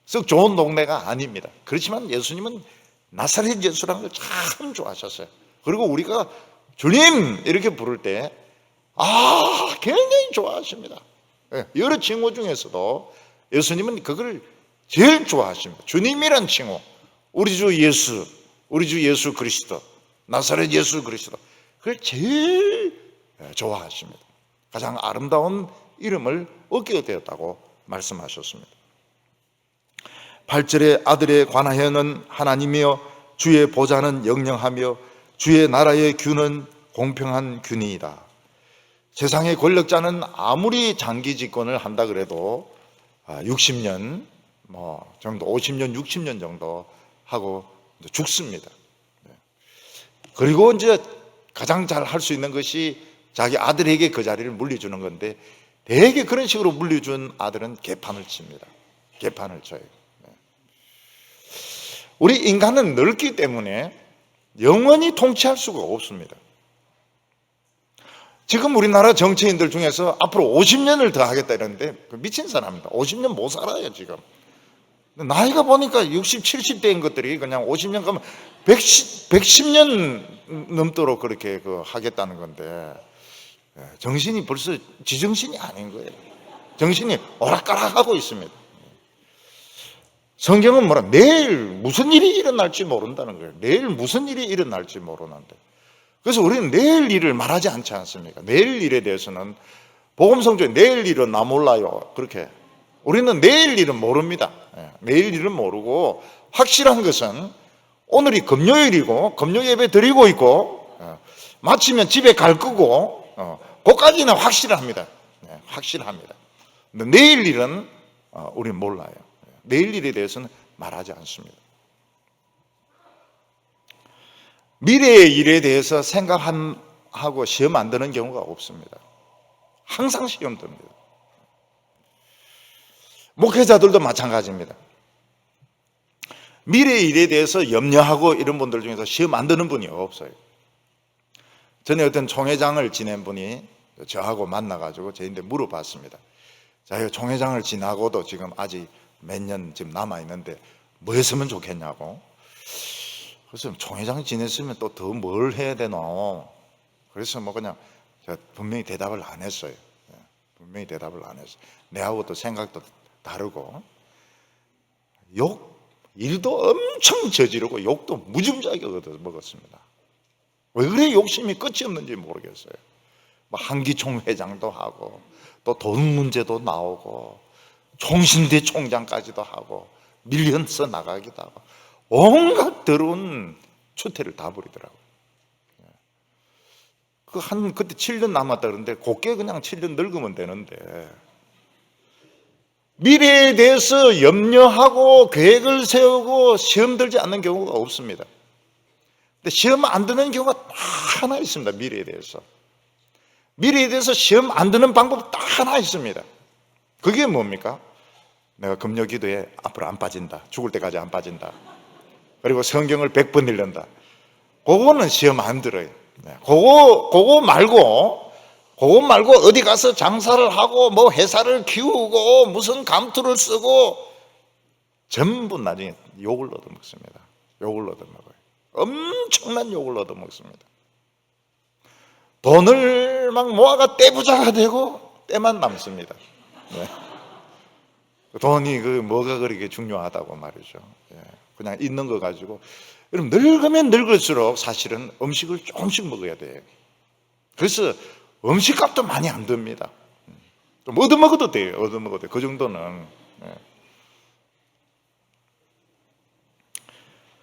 썩 좋은 동네가 아닙니다. 그렇지만 예수님은 나사렛 예수라는 걸 참 좋아하셨어요. 그리고 우리가 주님 이렇게 부를 때 굉장히 좋아하십니다. 여러 칭호 중에서도 예수님은 그걸 제일 좋아하십니다. 주님이란 칭호, 우리 주 예수, 우리 주 예수 그리스도, 나사렛 예수 그리스도, 그걸 제일 좋아하십니다. 가장 아름다운 이름을 얻게 되었다고 말씀하셨습니다. 8절에 아들에 관하여는 하나님이여 주의 보좌는 영영하며 주의 나라의 균은 공평한 균이다. 세상의 권력자는 아무리 장기 집권을 한다 그래도 60년 정도, 50년, 60년 정도 하고 죽습니다. 그리고 이제 가장 잘 할 수 있는 것이 자기 아들에게 그 자리를 물려주는 건데, 대개 그런 식으로 물려준 아들은 개판을 칩니다. 개판을 쳐요. 우리 인간은 넓기 때문에 영원히 통치할 수가 없습니다. 지금 우리나라 정치인들 중에서 앞으로 50년을 더 하겠다 이러는데 미친 사람입니다. 50년 못 살아요 지금. 나이가 보니까 60, 70대인 것들이 그냥 50년 가면 110년 넘도록 그렇게 하겠다는 건데, 정신이 벌써 지정신이 아닌 거예요. 정신이 오락가락하고 있습니다. 성경은 내일 무슨 일이 일어날지 모른다는 거예요. 내일 무슨 일이 일어날지 모르는데, 그래서 우리는 내일 일을 말하지 않지 않습니까? 내일 일에 대해서는 복음성경에 내일 일은 나 몰라요, 그렇게. 우리는 내일 일은 모릅니다. 내일 일은 모르고, 확실한 것은 오늘이 금요일이고 금요 예배 드리고 있고 마치면 집에 갈 거고, 그까지는 확실합니다. 확실합니다. 근데 내일 일은 우리는 몰라요. 내일 일에 대해서는 말하지 않습니다. 미래의 일에 대해서 생각하고 시험 안 드는 경우가 없습니다. 항상 시험 듭니다. 목회자들도 마찬가지입니다. 미래의 일에 대해서 염려하고 이런 분들 중에서 시험 안 드는 분이 없어요. 전에 어떤 총회장을 지낸 분이 저하고 만나가지고 저한테 물어봤습니다. 자, 총회장을 지나고도 지금 아직 몇 년 지금 남아있는데 뭐 했으면 좋겠냐고. 그래서 총회장 지냈으면 또 더 뭘 해야 되노? 그래서 뭐 그냥 제가 분명히 대답을 안 했어요. 분명히 대답을 안 했어요. 내하고 또 생각도 다르고, 일도 엄청 저지르고 욕도 무지무지하게 얻어먹었습니다. 왜 그래 욕심이 끝이 없는지 모르겠어요. 뭐 한기총 회장도 하고 또 돈 문제도 나오고 총신대 총장까지도 하고 밀리언 써 나가기도 하고 온갖 더러운 추태를 다 부리더라고요. 그때 7년 남았다 그러는데 곱게 그냥 7년 늙으면 되는데 미래에 대해서 염려하고 계획을 세우고 시험 들지 않는 경우가 없습니다. 근데 시험 안 드는 경우가 딱 하나 있습니다. 미래에 대해서 시험 안 드는 방법 딱 하나 있습니다. 그게 뭡니까? 내가 금요 기도에 앞으로 안 빠진다. 죽을 때까지 안 빠진다. 그리고 성경을 100번 읽는다. 그거는 시험 안 들어요. 그거 말고 어디 가서 장사를 하고 뭐 회사를 키우고 무슨 감투를 쓰고 전부 나중에 욕을 얻어먹습니다. 욕을 얻어먹어요. 엄청난 욕을 얻어먹습니다. 돈을 막 모아가 떼부자가 되고 때만 남습니다. 돈이 뭐가 그렇게 중요하다고 말이죠. 그냥 있는 거 가지고. 여러분, 늙으면 늙을수록 사실은 음식을 조금씩 먹어야 돼요. 그래서 음식값도 많이 안 듭니다. 좀 얻어먹어도 돼요. 얻어먹어도 돼요. 그 정도는.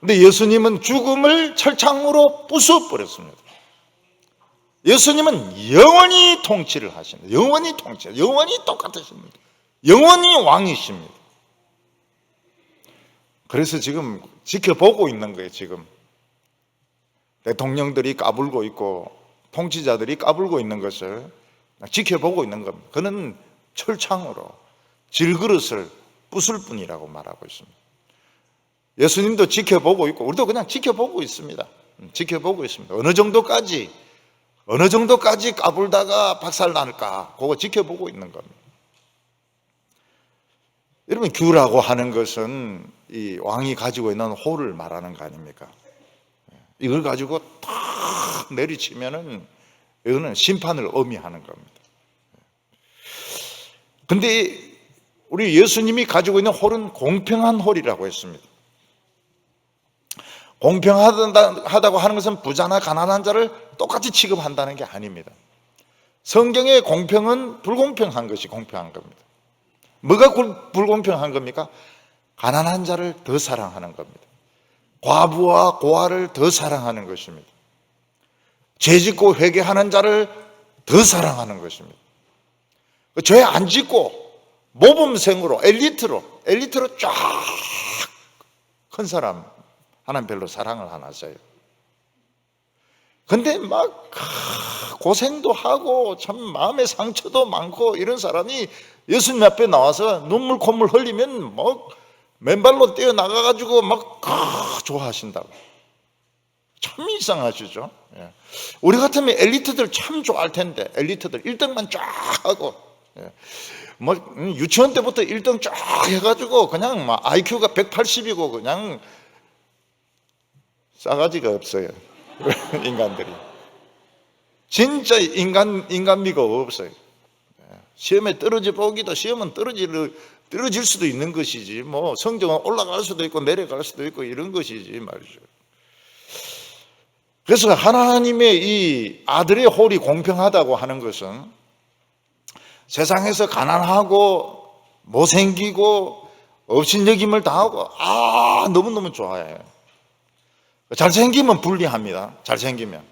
근데 예수님은 죽음을 철창으로 부숴버렸습니다. 예수님은 영원히 통치를 하십니다. 영원히 통치, 영원히 똑같으십니다. 영원히 왕이십니다. 그래서 지금 지켜보고 있는 거예요. 지금 대통령들이 까불고 있고 통치자들이 까불고 있는 것을 지켜보고 있는 겁니다. 그는 철창으로 질그릇을 부술 뿐이라고 말하고 있습니다. 예수님도 지켜보고 있고 우리도 그냥 지켜보고 있습니다. 지켜보고 있습니다. 어느 정도까지 까불다가 박살 날까 그거 지켜보고 있는 겁니다. 여러분, 규라고 하는 것은 이 왕이 가지고 있는 호를 말하는 거 아닙니까? 이걸 가지고 탁 내리치면은 이거는 심판을 의미하는 겁니다. 근데 우리 예수님이 가지고 있는 홀은 공평한 홀이라고 했습니다. 공평하다고 하는 것은 부자나 가난한 자를 똑같이 취급한다는 게 아닙니다. 성경의 공평은 불공평한 것이 공평한 겁니다. 뭐가 불공평한 겁니까? 가난한 자를 더 사랑하는 겁니다. 과부와 고아를 더 사랑하는 것입니다. 죄짓고 회개하는 자를 더 사랑하는 것입니다. 죄 안 짓고 모범생으로 엘리트로 쫙 큰 사람 하나님 별로 사랑을 안 하세요. 근데 막 고생도 하고 참 마음의 상처도 많고 이런 사람이 예수님 앞에 나와서 눈물 콧물 흘리면 뭐 맨발로 뛰어나가가지고 막 좋아하신다고. 참 이상하시죠? 우리 같으면 엘리트들 참 좋아할 텐데 엘리트들 1등만 쫙 하고 뭐 유치원 때부터 1등 쫙 해가지고 그냥 막 IQ가 180이고 그냥 싸가지가 없어요. 인간들이 진짜 인간미가 없어요. 시험에 떨어져 보기도 시험은 떨어질 수도 있는 것이지 뭐 성적은 올라갈 수도 있고 내려갈 수도 있고 이런 것이지 말이죠. 그래서 하나님의 이 아들의 홀이 공평하다고 하는 것은 세상에서 가난하고 못생기고 업신여김을 당하고 너무너무 좋아해요. 잘생기면 불리합니다. 잘생기면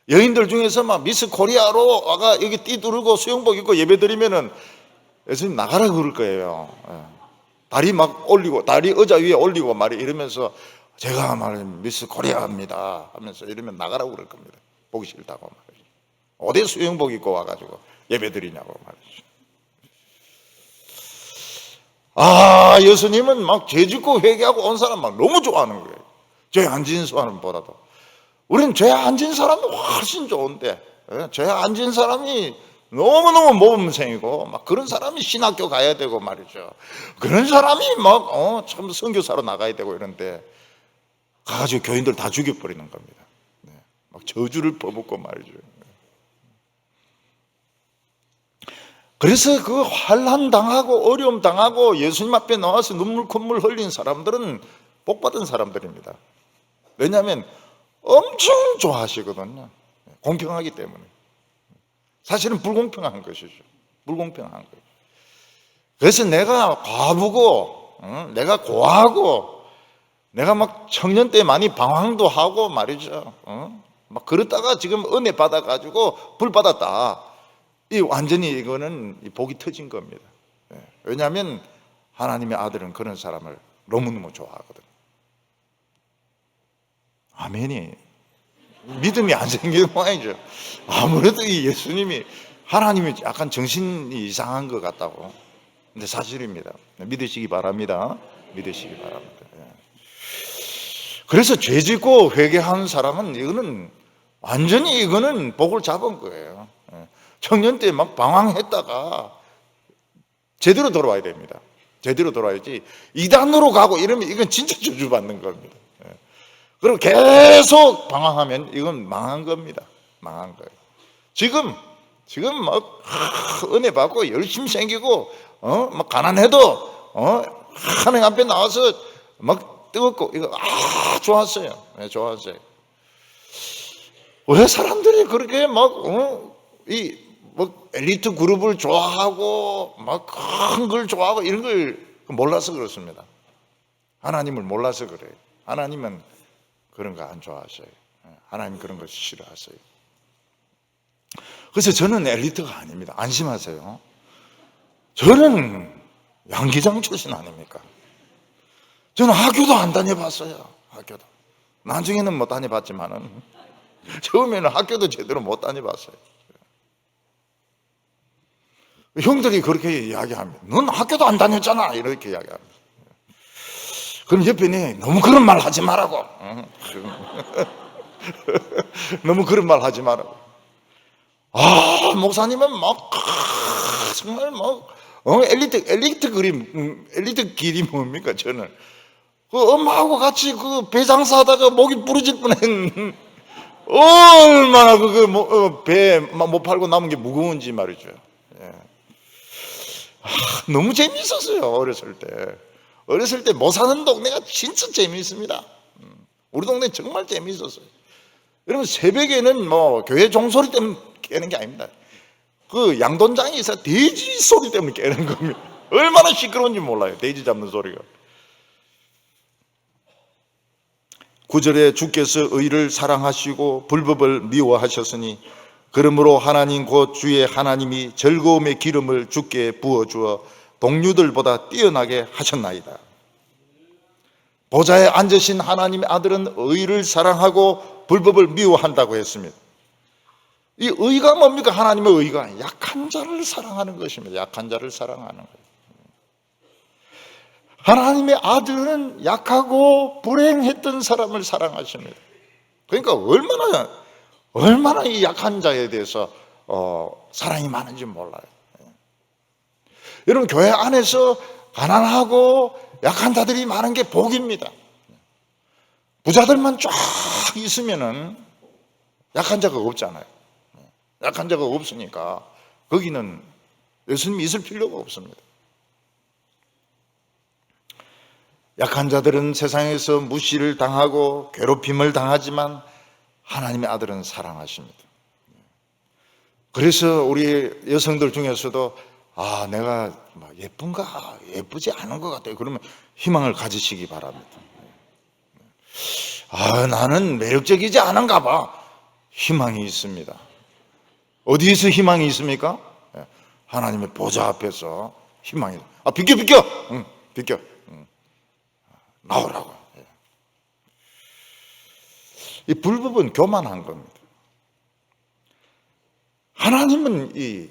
여인들 중에서 막 미스 코리아로 와가 여기 띠두르고 수영복 입고 예배드리면은 예수님 나가라 그럴 거예요. 다리 막 올리고 다리 의자 위에 올리고 말이 이러면서 제가 미스 코리아입니다 하면서 이러면 나가라고 그럴 겁니다. 보기 싫다고 말이죠. 어디 수영복 입고 와가지고 예배 드리냐고 말이죠. 예수님은 막 죄 짓고 회개하고 온 사람 막 너무 좋아하는 거예요. 죄 안 지은 사람보다도. 우리는 죄 안 지은 사람이 훨씬 좋은데, 죄 안 지은 사람이 너무너무 모범생이고, 막 그런 사람이 신학교 가야 되고 말이죠. 그런 사람이 막, 참 선교사로 나가야 되고 이런데, 가가지고 교인들 다 죽여버리는 겁니다. 막 저주를 퍼붓고 말이죠. 그래서 그 환난 당하고 어려움 당하고 예수님 앞에 나와서 눈물 콧물 흘린 사람들은 복 받은 사람들입니다. 왜냐하면 엄청 좋아하시거든요. 공평하기 때문에. 사실은 불공평한 것이죠. 불공평한 거예요. 그래서 내가 과부고, 내가 고하고, 내가 막 청년 때 많이 방황도 하고 말이죠. 막 그러다가 지금 은혜 받아가지고 불 받았다. 이 완전히 이거는 복이 터진 겁니다. 왜냐하면 하나님의 아들은 그런 사람을 너무너무 좋아하거든요. 아멘이. 믿음이 안 생기는 모양이죠. 아무래도 이 예수님이 하나님이 약간 정신이 이상한 것 같다고. 근데 사실입니다. 믿으시기 바랍니다. 믿으시기 바랍니다. 그래서 죄 짓고 회개하는 사람은 이거는 완전히 이거는 복을 잡은 거예요. 청년 때 막 방황했다가 제대로 돌아와야 됩니다. 제대로 돌아야지 이단으로 가고 이러면 이건 진짜 저주받는 겁니다. 그리고 계속 방황하면 이건 망한 겁니다. 망한 거예요. 지금 막 은혜 받고 열심히 생기고 막 가난해도 하나님 앞에 나와서 막 뜨겁고 이거 좋았어요. 좋았어요. 왜 사람들이 그렇게 막 엘리트 그룹을 좋아하고 막 큰 걸 좋아하고 이런 걸 몰라서 그렇습니다. 하나님을 몰라서 그래요. 하나님은 그런 거 안 좋아하셔요. 하나님 그런 거 싫어하세요. 그래서 저는 엘리트가 아닙니다. 안심하세요. 저는 양기장 출신 아닙니까? 저는 학교도 안 다녀봤어요. 학교도. 나중에는 못 다녀봤지만은 처음에는 학교도 제대로 못 다녀봤어요. 형들이 그렇게 이야기합니다. 넌 학교도 안 다녔잖아. 이렇게 이야기합니다. 그럼 옆에는 너무 그런 말 하지 말라고. 너무 그런 말 하지 말라고. 목사님은 막 정말 막 엘리트 그림, 엘리트 길이 뭡니까? 저는 그 엄마하고 같이 그 배장사하다가 목이 부러질 뻔했는 얼마나 배 못 팔고 남은 게 무거운지 말이죠. 너무 재미있었어요. 어렸을 때 못 사는 동네가 진짜 재미있습니다. 우리 동네 정말 재미있었어요. 여러분 새벽에는 교회 종소리 때문에 깨는 게 아닙니다. 그 양돈장이 있어 돼지 소리 때문에 깨는 겁니다. 얼마나 시끄러운지 몰라요. 돼지 잡는 소리가. 9절에 주께서 의를 사랑하시고 불법을 미워하셨으니 그러므로 하나님 곧 주의 하나님이 즐거움의 기름을 주께 부어주어 동류들보다 뛰어나게 하셨나이다. 보좌에 앉으신 하나님의 아들은 의를 사랑하고 불법을 미워한다고 했습니다. 이 의가 뭡니까? 하나님의 의가 약한 자를 사랑하는 것입니다. 약한 자를 사랑하는 거예요. 하나님의 아들은 약하고 불행했던 사람을 사랑하십니다. 그러니까 얼마나 이 약한 자에 대해서 사랑이 많은지 몰라요. 여러분 교회 안에서 가난하고 약한 자들이 많은 게 복입니다. 부자들만 쫙 있으면은 약한 자가 없잖아요. 약한 자가 없으니까 거기는 예수님이 있을 필요가 없습니다. 약한 자들은 세상에서 무시를 당하고 괴롭힘을 당하지만 하나님의 아들은 사랑하십니다. 그래서 우리 여성들 중에서도 내가 예쁜가 예쁘지 않은 것 같아요. 그러면 희망을 가지시기 바랍니다. 나는 매력적이지 않은가 봐. 희망이 있습니다. 어디에서 희망이 있습니까? 하나님의 보좌 앞에서 희망이. 비켜. 비켜. 나오라고. 이 불법은 교만한 겁니다. 하나님은 이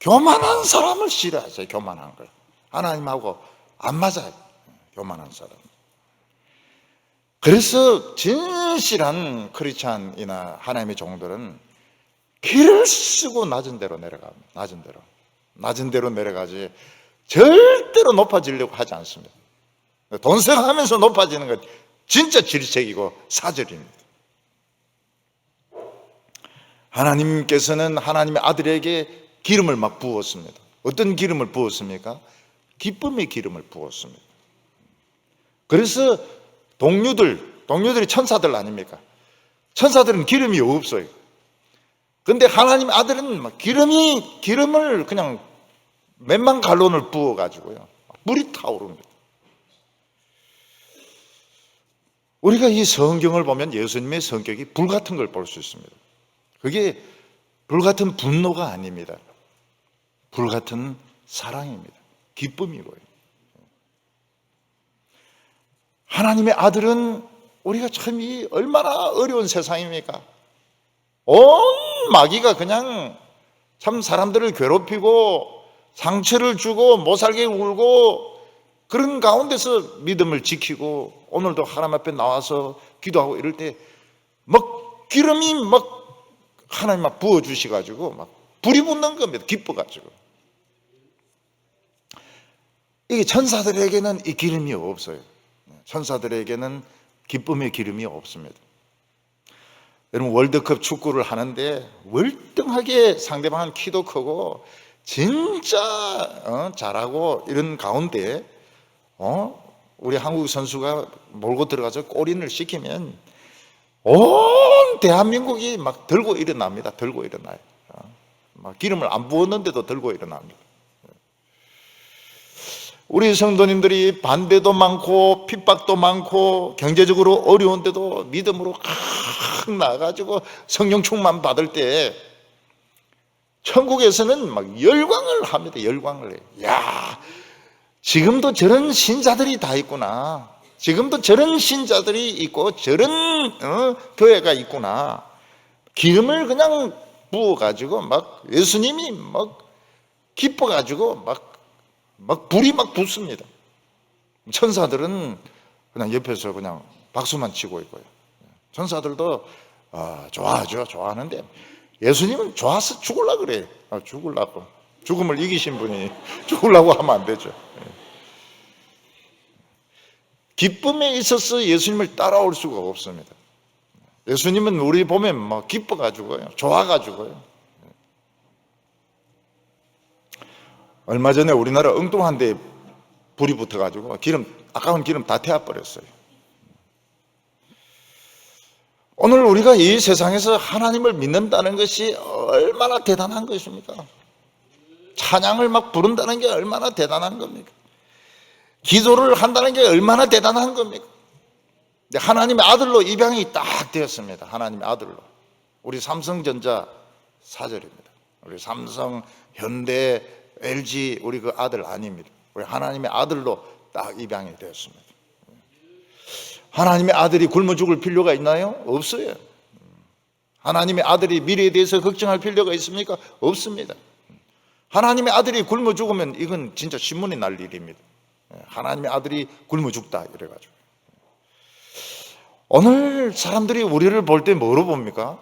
교만한 사람을 싫어하세요. 교만한 걸. 하나님하고 안 맞아요. 교만한 사람. 그래서 진실한 크리스찬이나 하나님의 종들은 길을 쓰고 낮은 데로 내려갑니다. 낮은 데로 내려가지 절대로 높아지려고 하지 않습니다. 돈 생각하면서 높아지는 건 진짜 질색이고 사절입니다. 하나님께서는 하나님의 아들에게 기름을 막 부었습니다. 어떤 기름을 부었습니까? 기쁨의 기름을 부었습니다. 그래서 동료들이 천사들 아닙니까? 천사들은 기름이 없어요. 근데 하나님의 아들은 기름을 그냥 몇만 갈론을 부어가지고요. 물이 타오릅니다. 우리가 이 성경을 보면 예수님의 성격이 불같은 걸 볼 수 있습니다. 그게 불같은 분노가 아닙니다. 불같은 사랑입니다. 기쁨이고요. 하나님의 아들은 우리가 참 이 얼마나 어려운 세상입니까? 온 마귀가 그냥 참 사람들을 괴롭히고 상처를 주고 못살게 울고 그런 가운데서 믿음을 지키고 오늘도 하나님 앞에 나와서 기도하고 이럴 때 막 기름이 막 하나님 막 부어주셔가지고 막 불이 붙는 겁니다. 기뻐가지고. 이게 천사들에게는 이 기름이 없어요. 천사들에게는 기쁨의 기름이 없습니다. 여러분 월드컵 축구를 하는데 월등하게 상대방은 키도 크고 진짜 잘하고 이런 가운데 우리 한국 선수가 몰고 들어가서 골인을 시키면 온 대한민국이 막 들고 일어납니다. 들고 일어나요. 막 기름을 안 부었는데도 들고 일어납니다. 우리 성도님들이 반대도 많고 핍박도 많고 경제적으로 어려운데도 믿음으로 확 나가지고 성령 충만 받을 때 천국에서는 막 열광을 합니다. 열광을 해요. 야, 지금도 저런 신자들이 다 있구나. 지금도 저런 신자들이 있고 저런 교회가 있구나. 기름을 그냥 부어가지고 막 예수님이 막 기뻐가지고 막 불이 막 붙습니다. 천사들은 그냥 옆에서 그냥 박수만 치고 있고요. 천사들도 좋아하죠. 좋아하는데 예수님은 좋아서 죽으려고 그래요. 죽으려고. 죽음을 이기신 분이 죽으려고 하면 안 되죠. 기쁨에 있어서 예수님을 따라올 수가 없습니다. 예수님은 우리 보면 막 기뻐가지고요. 좋아가지고요. 얼마 전에 우리나라 엉뚱한 데 불이 붙어가지고 아까운 기름 다 태워버렸어요. 오늘 우리가 이 세상에서 하나님을 믿는다는 것이 얼마나 대단한 것입니까? 찬양을 막 부른다는 게 얼마나 대단한 겁니까? 기도를 한다는 게 얼마나 대단한 겁니까? 하나님의 아들로 입양이 딱 되었습니다. 하나님의 아들로. 우리 삼성전자 사절입니다. 우리 삼성, 현대, LG 우리 그 아들 아닙니다. 우리 하나님의 아들로 딱 입양이 되었습니다. 하나님의 아들이 굶어 죽을 필요가 있나요? 없어요. 하나님의 아들이 미래에 대해서 걱정할 필요가 있습니까? 없습니다. 하나님의 아들이 굶어 죽으면 이건 진짜 신문이 날 일입니다. 하나님의 아들이 굶어 죽다 이래가지고. 오늘 사람들이 우리를 볼 때 뭐로 봅니까?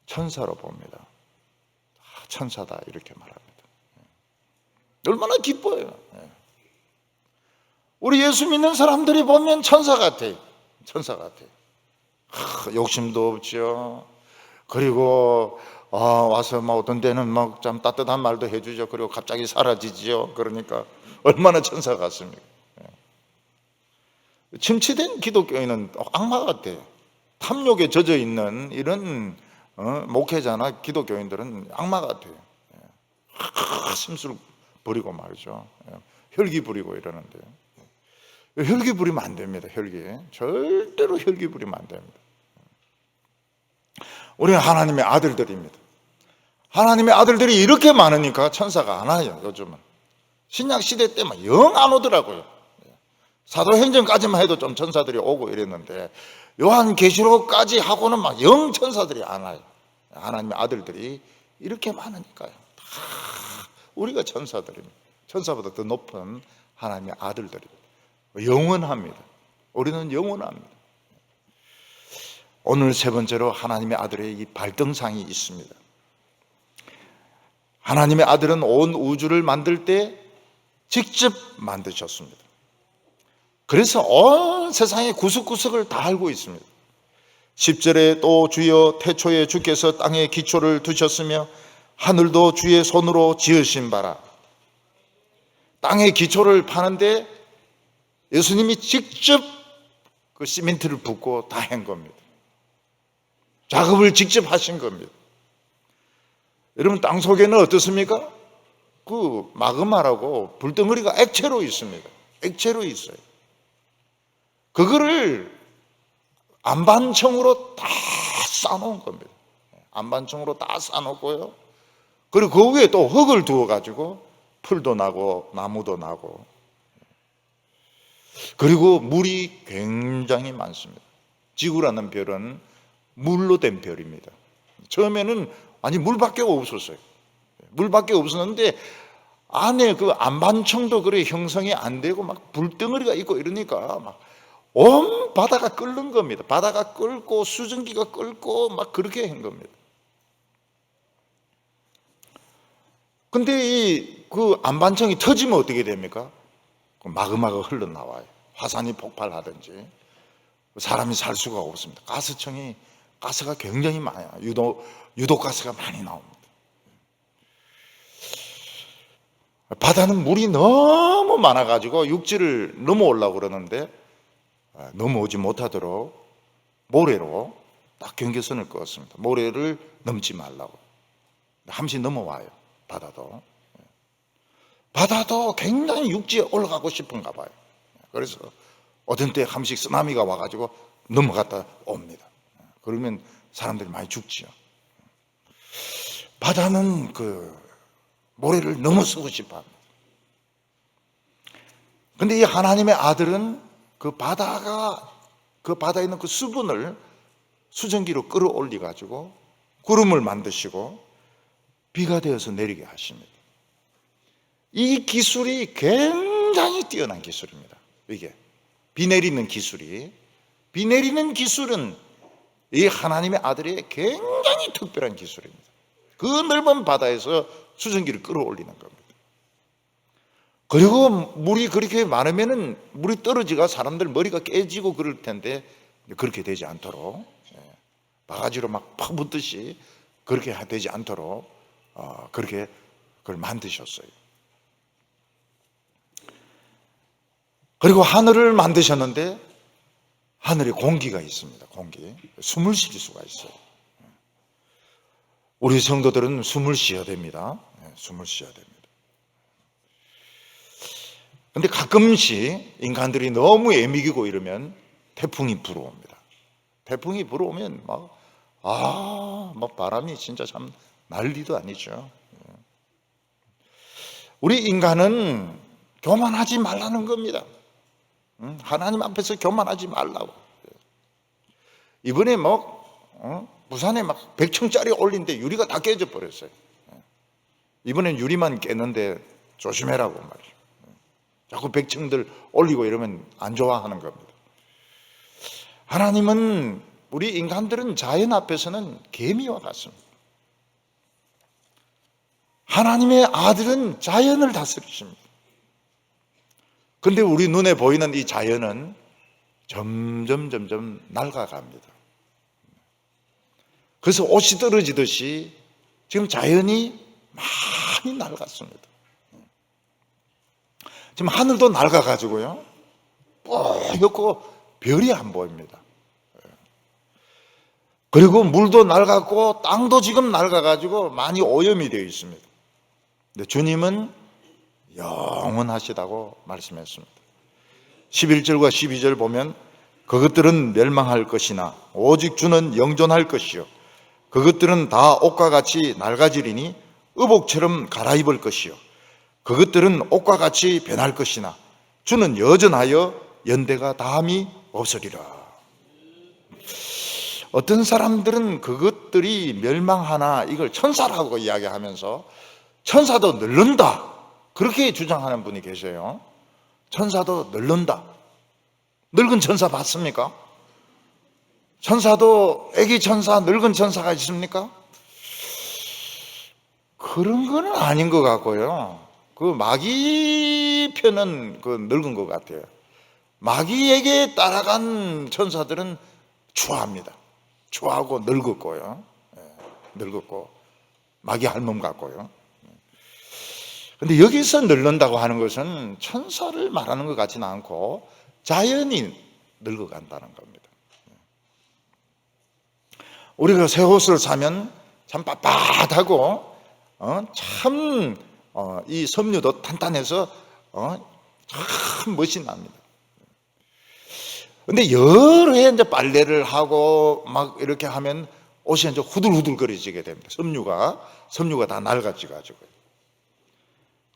천사로 봅니다. 천사다 이렇게 말합니다. 얼마나 기뻐요. 우리 예수 믿는 사람들이 보면 천사 같아요. 천사 같아요. 욕심도 없죠. 그리고 와서 막 어떤 데는 막 좀 따뜻한 말도 해주죠. 그리고 갑자기 사라지죠. 그러니까 얼마나 천사 같습니까? 침체된 기독교인은 악마 같아요. 탐욕에 젖어 있는 이런 목회자나 기독교인들은 악마 같아요. 심술 부리고 말이죠. 혈기 부리고 이러는데 혈기 부리면 안 됩니다. 혈기 절대로 혈기 부리면 안 됩니다. 우리는 하나님의 아들들입니다. 하나님의 아들들이 이렇게 많으니까 천사가 안 와요. 요즘은 신약 시대 때 막 영 안 오더라고요. 사도행전까지만 해도 좀 천사들이 오고 이랬는데 요한계시록까지 하고는 막 영천사들이 안 와요. 하나님의 아들들이 이렇게 많으니까요. 다 우리가 천사들입니다. 천사보다 더 높은 하나님의 아들들입니다. 영원합니다. 우리는 영원합니다. 오늘 세 번째로 하나님의 아들의 이 발등상이 있습니다. 하나님의 아들은 온 우주를 만들 때 직접 만드셨습니다. 그래서 온 세상의 구석구석을 다 알고 있습니다. 10절에 또 주여 태초에 주께서 땅에 기초를 두셨으며 하늘도 주의 손으로 지으신 바라. 땅에 기초를 파는데 예수님이 직접 그 시멘트를 붓고 다 한 겁니다. 작업을 직접 하신 겁니다. 여러분, 땅 속에는 어떻습니까? 그 마그마라고 불덩어리가 액체로 있습니다. 액체로 있어요. 그거를 안반청으로 다 쌓아놓은 겁니다. 안반청으로 다 쌓아놓고요. 그리고 그 위에 또 흙을 두어가지고 풀도 나고 나무도 나고, 그리고 물이 굉장히 많습니다. 지구라는 별은 물로 된 별입니다. 처음에는 물밖에 없었어요. 물밖에 없었는데 안에 그 안반청도 그래 형성이 안 되고 막 불덩어리가 있고 이러니까 막 온 바다가 끓는 겁니다. 바다가 끓고 수증기가 끓고 막 그렇게 한 겁니다. 근데 그 안반청이 터지면 어떻게 됩니까? 마그마가 흘러나와요. 화산이 폭발하든지 사람이 살 수가 없습니다. 가스가 굉장히 많아요. 유독가스가 많이 나옵니다. 바다는 물이 너무 많아가지고 육지를 넘어오려고 그러는데 넘어오지 못하도록 모래로 딱 경계선을 그었습니다. 모래를 넘지 말라고. 함시 넘어와요. 바다도 굉장히 육지에 올라가고 싶은가 봐요. 그래서 어떤 때 함식 쓰나미가 와가지고 넘어갔다 옵니다. 그러면 사람들이 많이 죽지요. 바다는 그 모래를 넘어서고 싶어 합니다. 근데 이 하나님의 아들은 그 바다에 있는 그 수분을 수증기로 끌어올려 가지고 구름을 만드시고 비가 되어서 내리게 하십니다. 이 기술이 굉장히 뛰어난 기술입니다. 이게 비 내리는 기술은 이 하나님의 아들의 굉장히 특별한 기술입니다. 그 넓은 바다에서 수증기를 끌어올리는 겁니다. 그리고 물이 그렇게 많으면은 물이 떨어지가 사람들 머리가 깨지고 그럴 텐데 그렇게 되지 않도록 바가지로 막 파묻듯이 그렇게 되지 않도록 그렇게 그걸 만드셨어요. 그리고 하늘을 만드셨는데 하늘에 공기가 있습니다. 숨을 쉴 수가 있어요. 우리 성도들은 숨을 쉬어야 됩니다. 숨을 쉬어야 됩니다. 근데 가끔씩 인간들이 너무 애미기고 이러면 태풍이 불어옵니다. 태풍이 불어오면 막 바람이 진짜 참 난리도 아니죠. 우리 인간은 교만하지 말라는 겁니다. 하나님 앞에서 교만하지 말라고. 이번에 부산에 막 100층짜리 올린데 유리가 다 깨져 버렸어요. 이번엔 유리만 깼는데 조심해라고 말이죠. 자꾸 100층들 올리고 이러면 안 좋아하는 겁니다. 하나님은 우리 인간들은 자연 앞에서는 개미와 같습니다. 하나님의 아들은 자연을 다스리십니다. 그런데 우리 눈에 보이는 이 자연은 점점 낡아갑니다. 그래서 옷이 떨어지듯이 지금 자연이 많이 낡았습니다. 지금 하늘도 낡아가지고요, 뽀얗고 별이 안 보입니다. 그리고 물도 낡았고 땅도 지금 낡아가지고 많이 오염이 되어 있습니다. 근데 주님은 영원하시다고 말씀했습니다. 11절과 12절 보면 그것들은 멸망할 것이나 오직 주는 영존할 것이요 그것들은 다 옷과 같이 낡아지리니 의복처럼 갈아입을 것이요 그것들은 옷과 같이 변할 것이나 주는 여전하여 연대가 다함이 없으리라. 어떤 사람들은 그것들이 멸망하나 이걸 천사라고 이야기하면서 천사도 늙는다 그렇게 주장하는 분이 계셔요. 천사도 늙는다. 늙은 천사 봤습니까? 천사도 애기 천사, 늙은 천사가 있습니까? 그런 거는 아닌 것 같고요. 그 마귀 편은 그 늙은 것 같아요. 마귀에게 따라간 천사들은 추합니다. 추하고 늙었고요. 늙었고 마귀 할멈 같고요. 근데 여기서 늙는다고 하는 것은 천사를 말하는 것 같지는 않고 자연이 늙어간다는 겁니다. 우리가 새 옷을 사면 참 빳빳하고 참 이 섬유도 탄탄해서 참 멋이 납니다. 근데 여러 해 이제 빨래를 하고 막 이렇게 하면 옷이 이제 후들후들거리지게 됩니다. 섬유가 다 낡아져 가지고.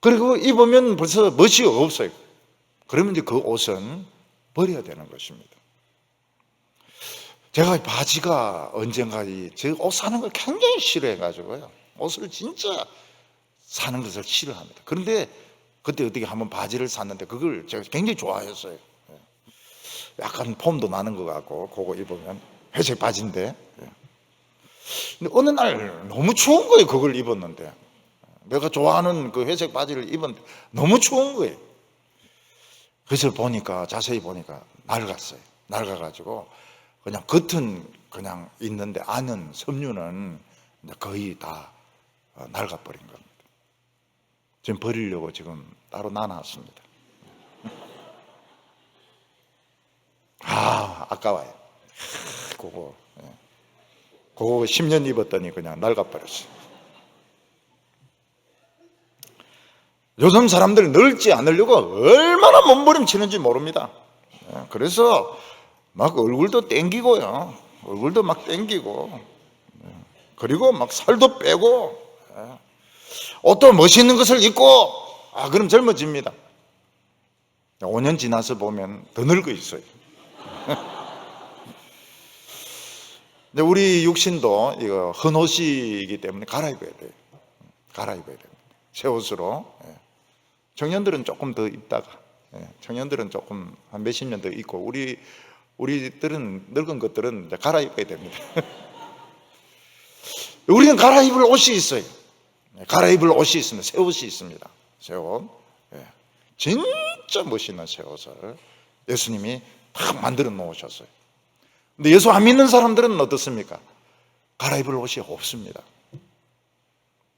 그리고 입으면 벌써 멋이 없어요. 그러면 이제 그 옷은 버려야 되는 것입니다. 제가 바지가 언젠가 제가 옷 사는 걸 굉장히 싫어해 가지고요. 옷을 진짜 사는 것을 싫어합니다. 그런데 그때 어떻게 한번 바지를 샀는데 그걸 제가 굉장히 좋아했어요. 약간 폼도 나는 것 같고 그거 입으면 회색 바지인데 근데 어느 날 너무 추운 거예요. 그걸 입었는데 내가 좋아하는 그 회색 바지를 입었는데 너무 추운 거예요. 그래서 보니까 자세히 보니까 낡았어요. 낡아가지고 그냥 겉은 그냥 있는데 안은 섬유는 거의 다 낡아버린 겁니다. 지금 버리려고 지금 따로 놔놨습니다. 아까워요. 그거 10년 입었더니 그냥 낡아버렸어요. 요즘 사람들 늙지 않으려고 얼마나 몸부림치는지 모릅니다. 그래서 막 얼굴도 땡기고요. 얼굴도 막 땡기고 그리고 막 살도 빼고 옷도 멋있는 것을 입고 그럼 젊어집니다. 5년 지나서 보면 더 늙어 있어요. 근데 우리 육신도 이거 헌옷이기 때문에 갈아입어야 돼요. 갈아입어야 됩니다. 새 옷으로. 청년들은 조금 더 입다가 청년들은 조금 한 몇십 년 더 입고 우리들은 늙은 것들은 이제 갈아입어야 됩니다. 우리는 갈아입을 옷이 있어요. 갈아입을 옷이 있습니다. 새 옷이 있습니다. 새 옷. 진짜 멋있는 새 옷을 예수님이 딱 만들어 놓으셨어요. 근데 예수 안 믿는 사람들은 어떻습니까? 갈아입을 옷이 없습니다.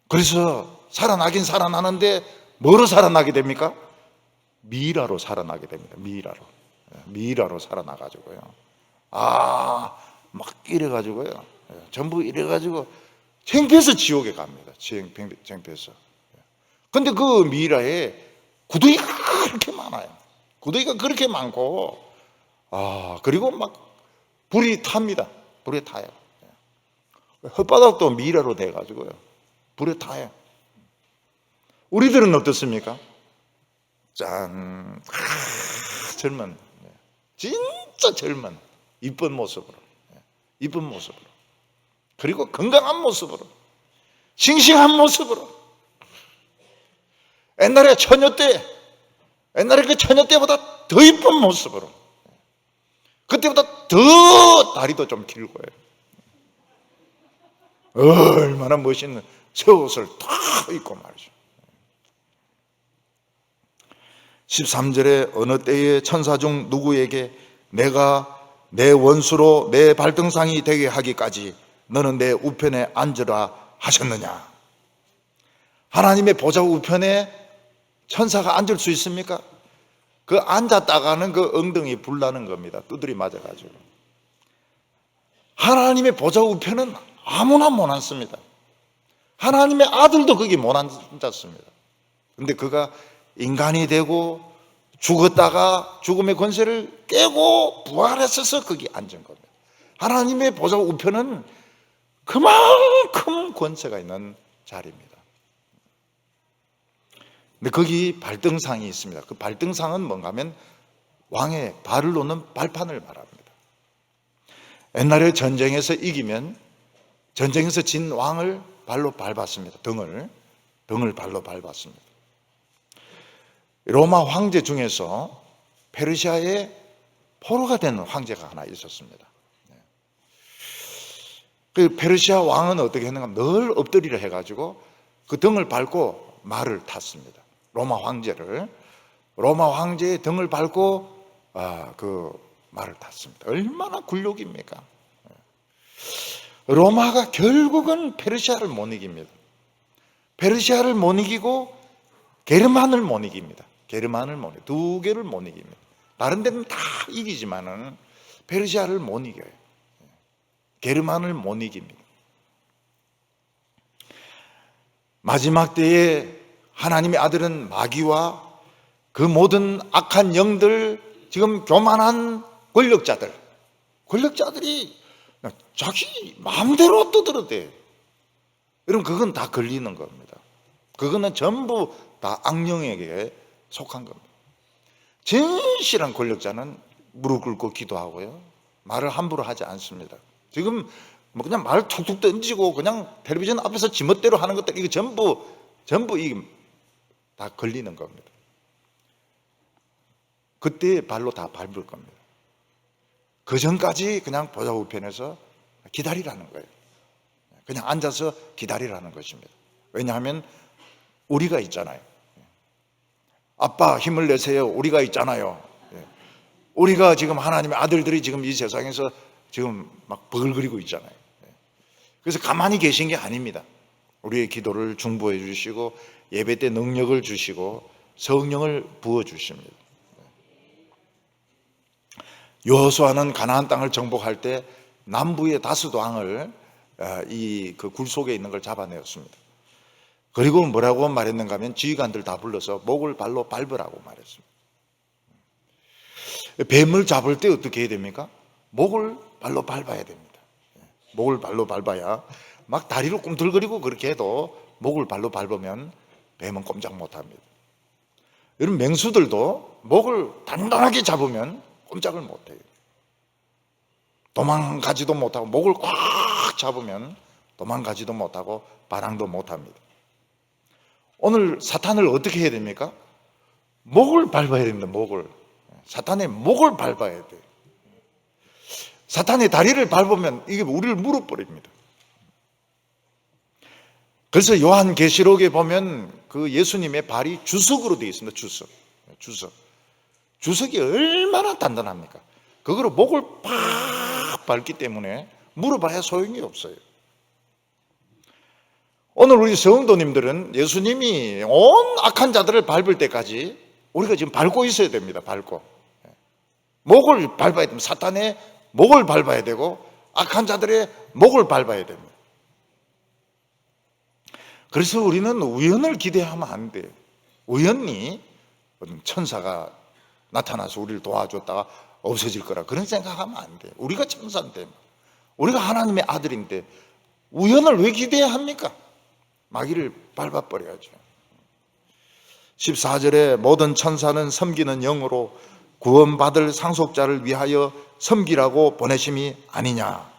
그래서 살아나긴 살아나는데 뭐로 살아나게 됩니까? 미라로 살아나게 됩니다. 미라로 살아나가지고요. 막 이래가지고요. 전부 이래가지고 창피해서 지옥에 갑니다. 창피해서. 근데 그 미라에 구더기가 그렇게 많아요. 구더기가 그렇게 많고, 그리고 막 불이 탑니다. 불에 타요. 혓바닥도 미라로 돼가지고요. 불에 타요. 우리들은 어떻습니까? 짠, 젊은, 진짜 젊은, 이쁜 모습으로, 그리고 건강한 모습으로, 싱싱한 모습으로, 옛날에 그 처녀 때보다 더 이쁜 모습으로, 그때보다 더 다리도 좀 길고요. 얼마나 멋있는 새 옷을 다 입고 말이죠. 13절에 어느 때에 천사 중 누구에게 내가 내 원수로 내 발등상이 되게 하기까지 너는 내 우편에 앉으라 하셨느냐. 하나님의 보좌 우편에 천사가 앉을 수 있습니까? 그 앉았다가는 그 엉덩이 불나는 겁니다. 두드리 맞아가지고. 하나님의 보좌 우편은 아무나 못 앉습니다. 하나님의 아들도 거기 못 앉았습니다. 근데 그가 인간이 되고 죽었다가 죽음의 권세를 깨고 부활했어서 거기 앉은 겁니다. 하나님의 보좌 우편은 그만큼 권세가 있는 자리입니다. 근데 거기 발등상이 있습니다. 그 발등상은 뭔가 하면 왕의 발을 놓는 발판을 말합니다. 옛날에 전쟁에서 이기면 전쟁에서 진 왕을 발로 밟았습니다. 등을 발로 밟았습니다. 로마 황제 중에서 페르시아의 포로가 된 황제가 하나 있었습니다. 그 페르시아 왕은 어떻게 했는가? 늘 엎드리려 해가지고 그 등을 밟고 말을 탔습니다. 로마 황제의 등을 밟고 그 말을 탔습니다. 얼마나 굴욕입니까? 로마가 결국은 페르시아를 못 이깁니다. 페르시아를 못 이기고 게르만을 못 이깁니다. 두 개를 못 이깁니다. 다른 데는 다 이기지만은 페르시아를 못 이겨요. 게르만을 못 이깁니다. 마지막 때에 하나님의 아들은 마귀와 그 모든 악한 영들, 지금 교만한 권력자들이 자기 마음대로 떠들어대요. 여러분, 그건 다 걸리는 겁니다. 그거는 전부 다 악령에게 속한 겁니다. 진실한 권력자는 무릎 꿇고 기도하고요, 말을 함부로 하지 않습니다. 지금 뭐 그냥 말 툭툭 던지고 그냥 텔레비전 앞에서 지멋대로 하는 것들, 이거 전부 이게 다 걸리는 겁니다. 그때 발로 다 밟을 겁니다. 그 전까지 그냥 보좌 우편에서 기다리라는 거예요. 그냥 앉아서 기다리라는 것입니다. 왜냐하면 우리가 있잖아요. 아빠 힘을 내세요. 우리가 있잖아요. 우리가 지금 하나님의 아들들이 지금 이 세상에서 지금 막 버글거리고 있잖아요. 그래서 가만히 계신 게 아닙니다. 우리의 기도를 중보해 주시고 예배 때 능력을 주시고 성령을 부어 주십니다. 여호수아는 가나안 땅을 정복할 때 남부의 다섯 왕을 이 그 굴 속에 있는 걸 잡아내었습니다. 그리고 뭐라고 말했는가 하면 지휘관들 다 불러서 목을 발로 밟으라고 말했습니다. 뱀을 잡을 때 어떻게 해야 됩니까? 목을 발로 밟아야 됩니다. 목을 발로 밟아야, 막 다리로 꿈틀거리고 그렇게 해도 목을 발로 밟으면 뱀은 꼼짝 못합니다. 여러분, 맹수들도 목을 단단하게 잡으면 꼼짝을 못해요. 도망가지도 못하고, 목을 꽉 잡으면 도망가지도 못하고 반항도 못합니다. 오늘 사탄을 어떻게 해야 됩니까? 목을 밟아야 됩니다. 사탄의 목을 밟아야 돼요. 사탄의 다리를 밟으면 이게 우리를 물어버립니다. 그래서 요한계시록에 보면 그 예수님의 발이 주석으로 되어 있습니다. 주석이 얼마나 단단합니까? 그거로 목을 팍 밟기 때문에 물어봐야 소용이 없어요. 오늘 우리 성도님들은 예수님이 온 악한 자들을 밟을 때까지 우리가 지금 밟고 있어야 됩니다. 목을 밟아야 됩니다. 사탄의 목을 밟아야 되고 악한 자들의 목을 밟아야 됩니다. 그래서 우리는 우연을 기대하면 안 돼요. 우연히 천사가 나타나서 우리를 도와줬다가 없어질 거라 그런 생각하면 안 돼요. 우리가 천사인데, 우리가 하나님의 아들인데 우연을 왜 기대해야 합니까? 마귀를 밟아버려야죠. 14절에 모든 천사는 섬기는 영으로 구원받을 상속자를 위하여 섬기라고 보내심이 아니냐.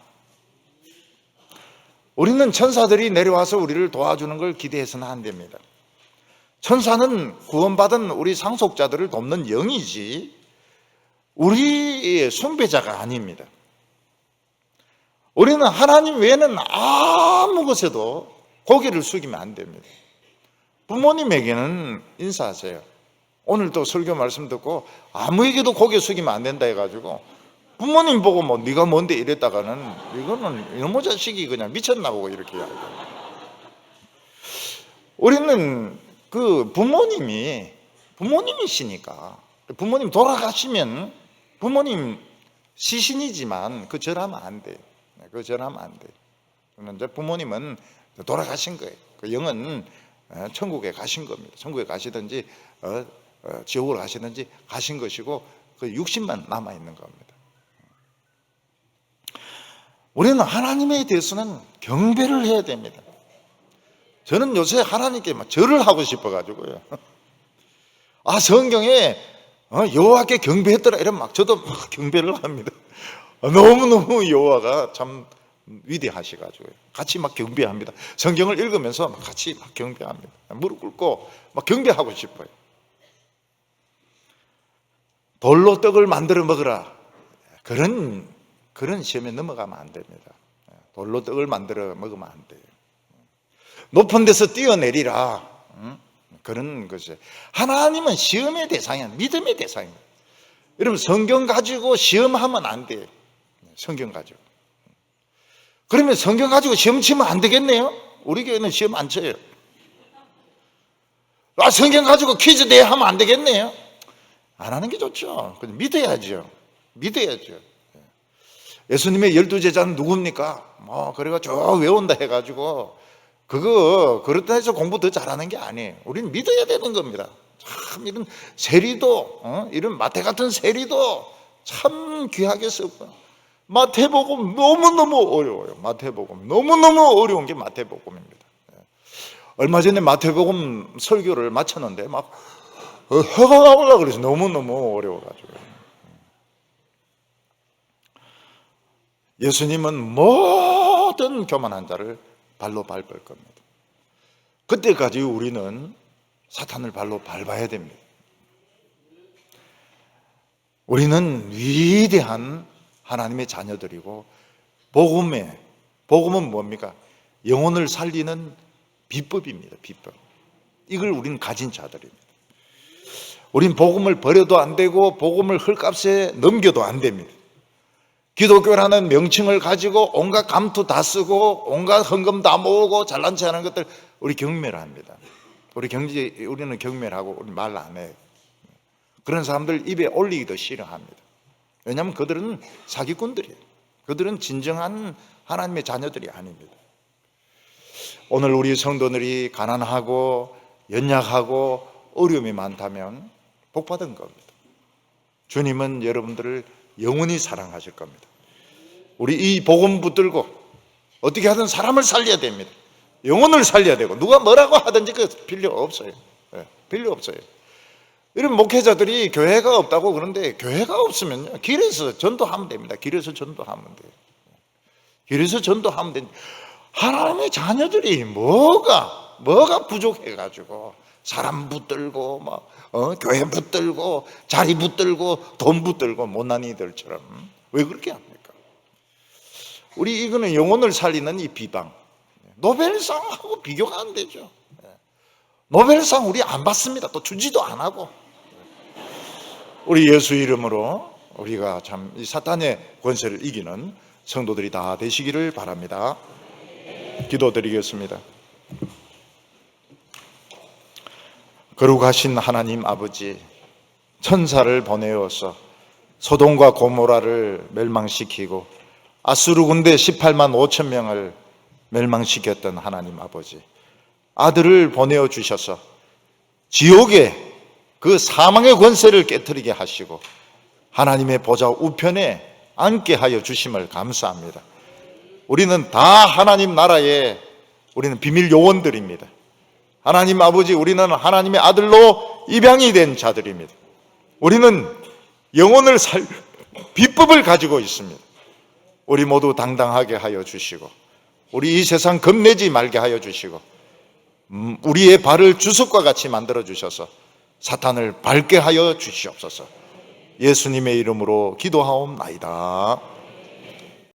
우리는 천사들이 내려와서 우리를 도와주는 걸 기대해서는 안 됩니다. 천사는 구원받은 우리 상속자들을 돕는 영이지 우리의 숭배자가 아닙니다. 우리는 하나님 외에는 아무 것에도 고개를 숙이면 안 됩니다. 부모님에게는 인사하세요. 오늘도 설교 말씀 듣고 아무에게도 고개 숙이면 안 된다 해가지고 부모님 보고 뭐 네가 뭔데 이랬다가는 이거는 이놈의 자식이 그냥 미쳤나 보고 이렇게 이야기해요. 우리는 그 부모님이시니까, 부모님 돌아가시면 부모님 시신이지만 그 절하면 안 돼요. 그 절하면 안 돼요. 그런데 부모님은 돌아가신 거예요. 그 영은 천국에 가신 겁니다. 천국에 가시든지 지옥으로 가시든지 가신 것이고 그 육신만 남아 있는 겁니다. 우리는 하나님에 대해서는 경배를 해야 됩니다. 저는 요새 하나님께 막 절을 하고 싶어가지고요. 성경에 여호와께 경배했더라 이러면 막 저도 막 경배를 합니다. 너무너무 여호와가 참 위대하셔가지고 같이 막 경배합니다. 성경을 읽으면서 같이 막 경배합니다. 무릎 꿇고 막 경배하고 싶어요. 돌로 떡을 만들어 먹으라. 그런 시험에 넘어가면 안 됩니다. 돌로 떡을 만들어 먹으면 안 돼요. 높은 데서 뛰어내리라. 그런 것이. 하나님은 시험의 대상이야. 믿음의 대상입니다. 여러분, 성경 가지고 시험하면 안 돼요. 성경 가지고. 그러면 성경 가지고 시험 치면 안 되겠네요? 우리 교회는 시험 안 쳐요. 성경 가지고 퀴즈 내야 하면 안 되겠네요? 안 하는 게 좋죠. 믿어야죠. 믿어야죠. 예수님의 12제자는 누굽니까? 그래가 쭉 외운다 해가지고 그렇다 해서 공부 더 잘하는 게 아니에요. 우리는 믿어야 되는 겁니다. 참 이런 세리도, 이런 마태 같은 세리도 참 귀하게 썼고, 마태복음 너무너무 어려워요. 마태복음 너무너무 어려운 게 마태복음입니다. 얼마 전에 마태복음 설교를 마쳤는데 막 혀가 나오려고 그래서 너무너무 어려워가지고. 예수님은 모든 교만한 자를 발로 밟을 겁니다. 그때까지 우리는 사탄을 발로 밟아야 됩니다. 우리는 위대한 하나님의 자녀들이고, 복음은 뭡니까? 영혼을 살리는 비법입니다. 비법. 이걸 우리는 가진 자들입니다. 우린 복음을 버려도 안 되고 복음을 헐값에 넘겨도 안 됩니다. 기독교라는 명칭을 가지고 온갖 감투 다 쓰고 온갖 헌금 다 모으고 잘난 체 하는 것들 우리 경멸합니다. 우리는 경멸하고 우리 말 안 해요. 그런 사람들 입에 올리기도 싫어합니다. 왜냐하면 그들은 사기꾼들이에요. 그들은 진정한 하나님의 자녀들이 아닙니다. 오늘 우리 성도들이 가난하고 연약하고 어려움이 많다면 복 받은 겁니다. 주님은 여러분들을 영원히 사랑하실 겁니다. 우리 이 복음 붙들고 어떻게 하든 사람을 살려야 됩니다. 영혼을 살려야 되고, 누가 뭐라고 하든지 그 필요 없어요. 필요 없어요. 이런 목회자들이 교회가 없다고 그러는데, 교회가 없으면요, 길에서 전도하면 됩니다. 길에서 전도하면 돼요. 길에서 전도하면 됩니다. 하나님의 자녀들이 뭐가 부족해가지고 사람 붙들고 교회 붙들고 자리 붙들고 돈 붙들고 못난 이들처럼 왜 그렇게 합니까? 우리 이거는 영혼을 살리는 이 비방, 노벨상하고 비교가 안 되죠. 노벨상 우리 안 받습니다. 또 주지도 안 하고. 우리 예수 이름으로 우리가 참 이 사탄의 권세를 이기는 성도들이 다 되시기를 바랍니다. 기도드리겠습니다. 거룩하신 하나님 아버지, 천사를 보내어서 소돔과 고모라를 멸망시키고 아수르 군대 18만 5천 명을 멸망시켰던 하나님 아버지, 아들을 보내어 주셔서 지옥의 그 사망의 권세를 깨트리게 하시고 하나님의 보좌 우편에 앉게 하여 주심을 감사합니다. 우리는 다 하나님 나라의 우리는 비밀 요원들입니다. 하나님 아버지, 우리는 하나님의 아들로 입양이 된 자들입니다. 우리는 영혼을 살 비법을 가지고 있습니다. 우리 모두 당당하게 하여 주시고, 우리 이 세상 겁내지 말게 하여 주시고, 우리의 발을 주석과 같이 만들어 주셔서 사탄을 밟게 하여 주시옵소서. 예수님의 이름으로 기도하옵나이다.